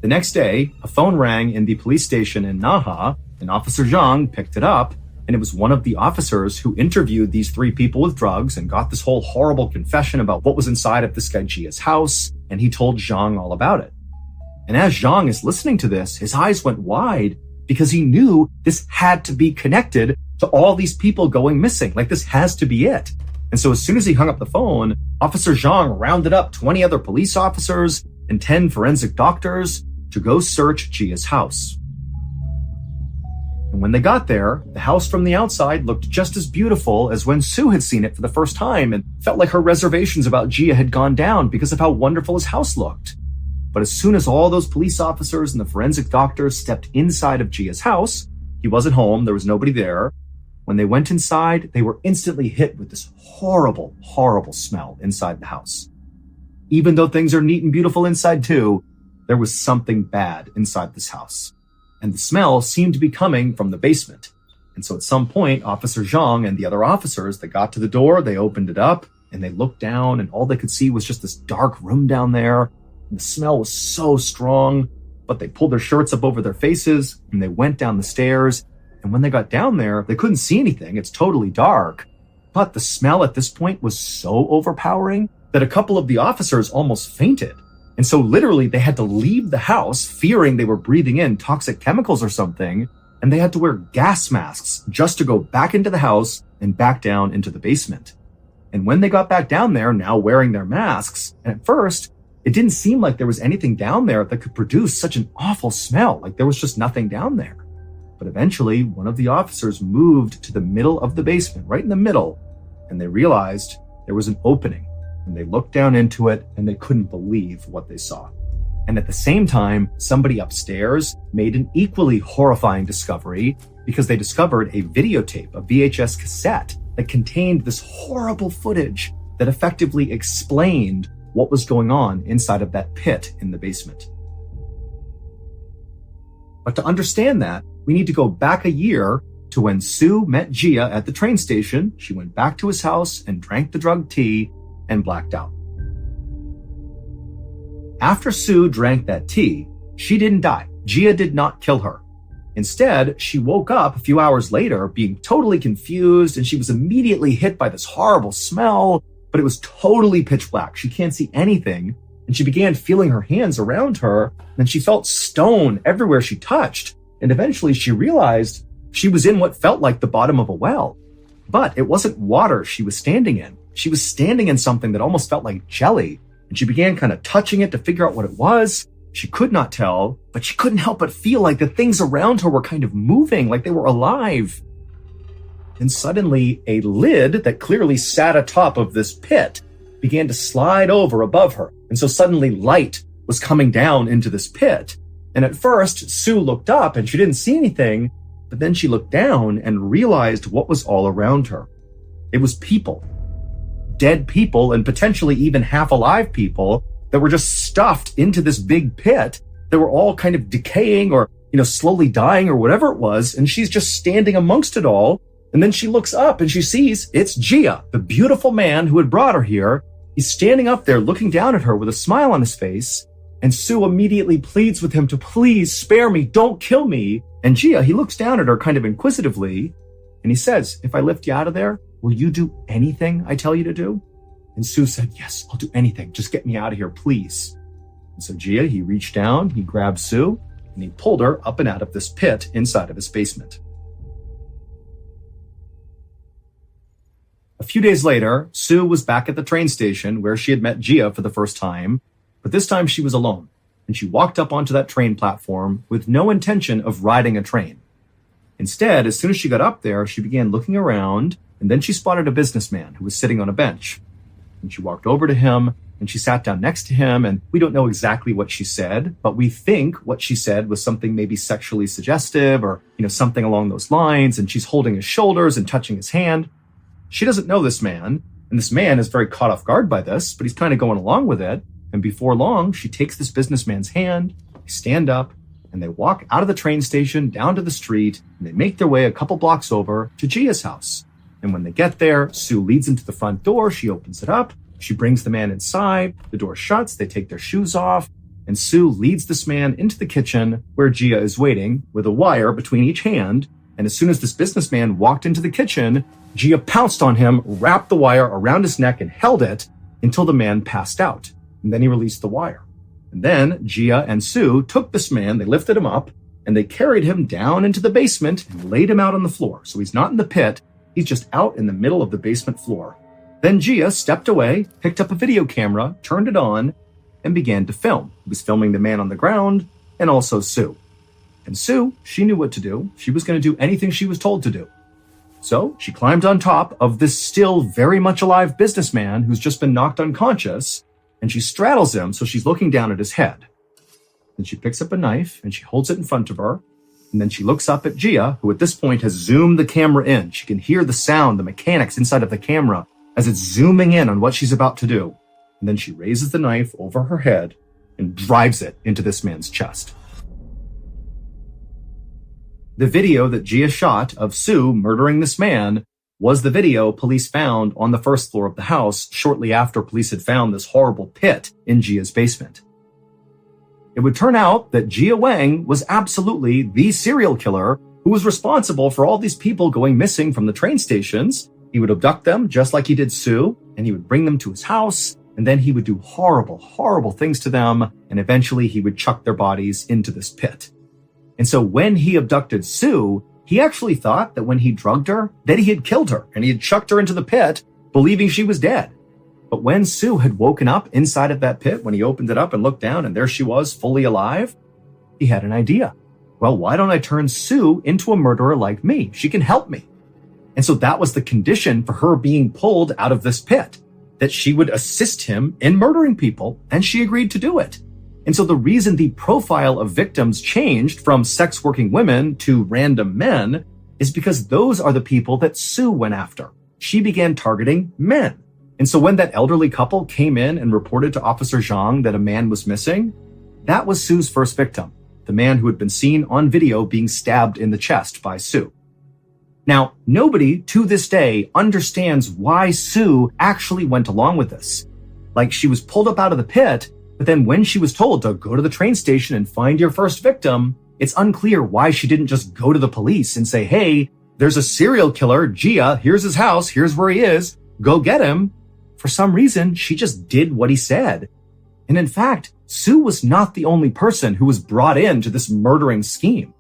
The next day, a phone rang in the police station in Naha, and Officer Zhang picked it up, and it was one of the officers who interviewed these three people with drugs and got this whole horrible confession about what was inside of this guy Gia's house, and he told Zhang all about it. And as Zhang is listening to this, his eyes went wide because he knew this had to be connected to all these people going missing. Like, this has to be it. And so as soon as he hung up the phone, Officer Zhang rounded up 20 other police officers and 10 forensic doctors to go search Gia's house. And when they got there, the house from the outside looked just as beautiful as when Sue had seen it for the first time, and felt like her reservations about Gia had gone down because of how wonderful his house looked. But as soon as all those police officers and the forensic doctors stepped inside of Gia's house, he wasn't home, there was nobody there, When they went inside, they were instantly hit with this horrible, horrible smell inside the house. Even though things are neat and beautiful inside too, there was something bad inside this house. And the smell seemed to be coming from the basement. And so at some point, Officer Zhang and the other officers, they got to the door, they opened it up, and they looked down, and all they could see was just this dark room down there. And the smell was so strong, but they pulled their shirts up over their faces, and they went down the stairs. And when they got down there, they couldn't see anything. It's totally dark. But the smell at this point was so overpowering that a couple of the officers almost fainted. And so literally they had to leave the house fearing they were breathing in toxic chemicals or something. And they had to wear gas masks just to go back into the house and back down into the basement. And when they got back down there, now wearing their masks, and at first, it didn't seem like there was anything down there that could produce such an awful smell. Like there was just nothing down there. But eventually, one of the officers moved to the middle of the basement, right in the middle, and they realized there was an opening. And they looked down into it, and they couldn't believe what they saw. And at the same time, somebody upstairs made an equally horrifying discovery because they discovered a videotape, a VHS cassette, that contained this horrible footage that effectively explained what was going on inside of that pit in the basement. But to understand that, we need to go back a year to when Sue met Gia at the train station. She went back to his house and drank the drugged tea and blacked out. After Sue drank that tea, she didn't die. Gia did not kill her. Instead, she woke up a few hours later being totally confused, and she was immediately hit by this horrible smell, but it was totally pitch black. She can't see anything, and she began feeling her hands around her, and she felt stone everywhere she touched. And eventually she realized she was in what felt like the bottom of a well. But it wasn't water she was standing in. She was standing in something that almost felt like jelly, and she began kind of touching it to figure out what it was. She could not tell, but she couldn't help but feel like the things around her were kind of moving, like they were alive. And suddenly, a lid that clearly sat atop of this pit began to slide over above her. And so suddenly light was coming down into this pit. And at first, Sue looked up and she didn't see anything, but then she looked down and realized what was all around her. It was people. Dead people, and potentially even half alive people that were just stuffed into this big pit that were all kind of decaying or, slowly dying or whatever it was. And she's just standing amongst it all. And then she looks up and she sees it's Gia, the beautiful man who had brought her here. He's standing up there looking down at her with a smile on his face. And Sue immediately pleads with him to please spare me, don't kill me. And Gia, he looks down at her kind of inquisitively, and he says, if I lift you out of there, will you do anything I tell you to do? And Sue said, yes, I'll do anything. Just get me out of here, please. And so Gia, he reached down, he grabbed Sue, and he pulled her up and out of this pit inside of his basement. A few days later, Sue was back at the train station where she had met Gia for the first time, but this time she was alone, and she walked up onto that train platform with no intention of riding a train. Instead, as soon as she got up there, she began looking around, and then she spotted a businessman who was sitting on a bench. And she walked over to him, and she sat down next to him, and we don't know exactly what she said, but we think what she said was something maybe sexually suggestive or, something along those lines, and she's holding his shoulders and touching his hand. She doesn't know this man, and this man is very caught off guard by this, but he's kind of going along with it. And before long, she takes this businessman's hand, they stand up, and they walk out of the train station down to the street, and they make their way a couple blocks over to Gia's house. And when they get there, Sue leads them to the front door, she opens it up, she brings the man inside, the door shuts, they take their shoes off, and Sue leads this man into the kitchen where Gia is waiting with a wire between each hand. And as soon as this businessman walked into the kitchen, Gia pounced on him, wrapped the wire around his neck, and held it until the man passed out. And then he released the wire. And then Gia and Sue took this man, they lifted him up, and they carried him down into the basement and laid him out on the floor. So he's not in the pit, he's just out in the middle of the basement floor. Then Gia stepped away, picked up a video camera, turned it on, and began to film. He was filming the man on the ground and also Sue. And Sue, she knew what to do. She was going to do anything she was told to do. So she climbed on top of this still very much alive businessman who's just been knocked unconscious, and she straddles him so she's looking down at his head. Then she picks up a knife and she holds it in front of her, And then she looks up at Gia, who at this point has zoomed the camera in. She can hear the sound, the mechanics inside of the camera as it's zooming in on what she's about to do. And then she raises the knife over her head and drives it into this man's chest. The video that Gia shot of Sue murdering this man was the video police found on the first floor of the house shortly after police had found this horrible pit in Gia's basement. It would turn out that Gia Wang was absolutely the serial killer who was responsible for all these people going missing from the train stations. He would abduct them just like he did Sue, and he would bring them to his house, and then he would do horrible, horrible things to them, and eventually he would chuck their bodies into this pit. And so when he abducted Sue, he actually thought that when he drugged her, that he had killed her, and he had chucked her into the pit, believing she was dead. But when Sue had woken up inside of that pit, when he opened it up and looked down and there she was, fully alive, he had an idea. Well, why don't I turn Sue into a murderer like me? She can help me. And so that was the condition for her being pulled out of this pit, that she would assist him in murdering people, and she agreed to do it. And so the reason the profile of victims changed from sex working women to random men is because those are the people that Sue went after. She began targeting men. And so when that elderly couple came in and reported to Officer Zhang that a man was missing, that was Sue's first victim, the man who had been seen on video being stabbed in the chest by Sue. Now, nobody to this day understands why Sue actually went along with this. Like, she was pulled up out of the pit, but then when she was told to go to the train station and find your first victim, it's unclear why she didn't just go to the police and say, hey, there's a serial killer, Gia, here's his house, here's where he is, go get him. For some reason, she just did what he said. And in fact, Sue was not the only person who was brought into this murdering scheme.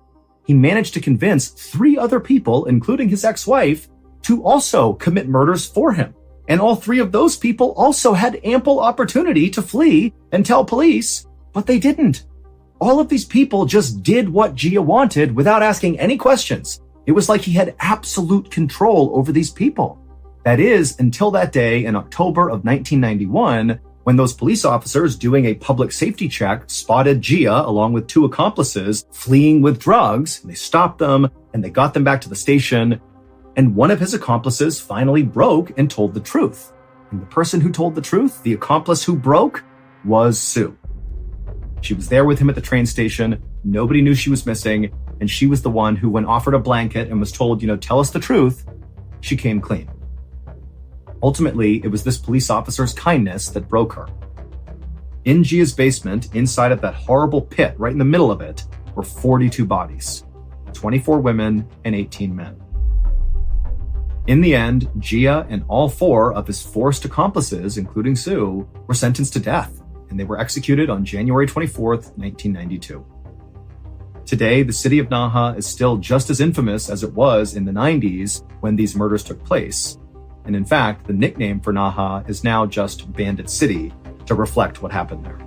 He managed to convince 3 other people, including his ex-wife, to also commit murders for him. And all 3 of those people also had ample opportunity to flee and tell police, but they didn't. All of these people just did what Gia wanted without asking any questions. It was like he had absolute control over these people. That is, until that day in October of 1991, when those police officers doing a public safety check spotted Gia along with 2 accomplices fleeing with drugs. They stopped them and they got them back to the station. And one of his accomplices finally broke and told the truth. And the person who told the truth, the accomplice who broke, was Sue. She was there with him at the train station. Nobody knew she was missing. And she was the one who, when offered a blanket and was told, tell us the truth, she came clean. Ultimately, it was this police officer's kindness that broke her. In Gia's basement, inside of that horrible pit, right in the middle of it, were 42 bodies, 24 women and 18 men. In the end, Gia and all 4 of his forced accomplices, including Sue, were sentenced to death, and they were executed on January 24th, 1992. Today, the city of Naha is still just as infamous as it was in the 90s when these murders took place. And in fact, the nickname for Naha is now just Bandit City to reflect what happened there.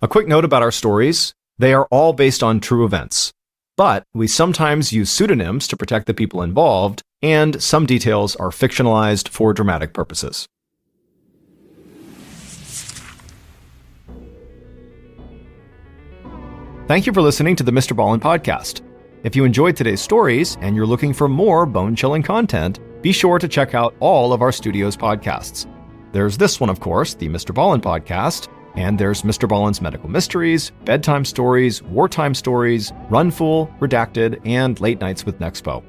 A quick note about our stories. They are all based on true events, but we sometimes use pseudonyms to protect the people involved, and some details are fictionalized for dramatic purposes. Thank you for listening to the MrBallen's podcast. If you enjoyed today's stories and you're looking for more bone-chilling content, be sure to check out all of our studio's podcasts. There's this one, of course, the MrBallen's podcast, and there's MrBallen's Medical Mysteries, Bedtime Stories, Wartime Stories, Run Fool, Redacted, and Late Nights with Nexpo.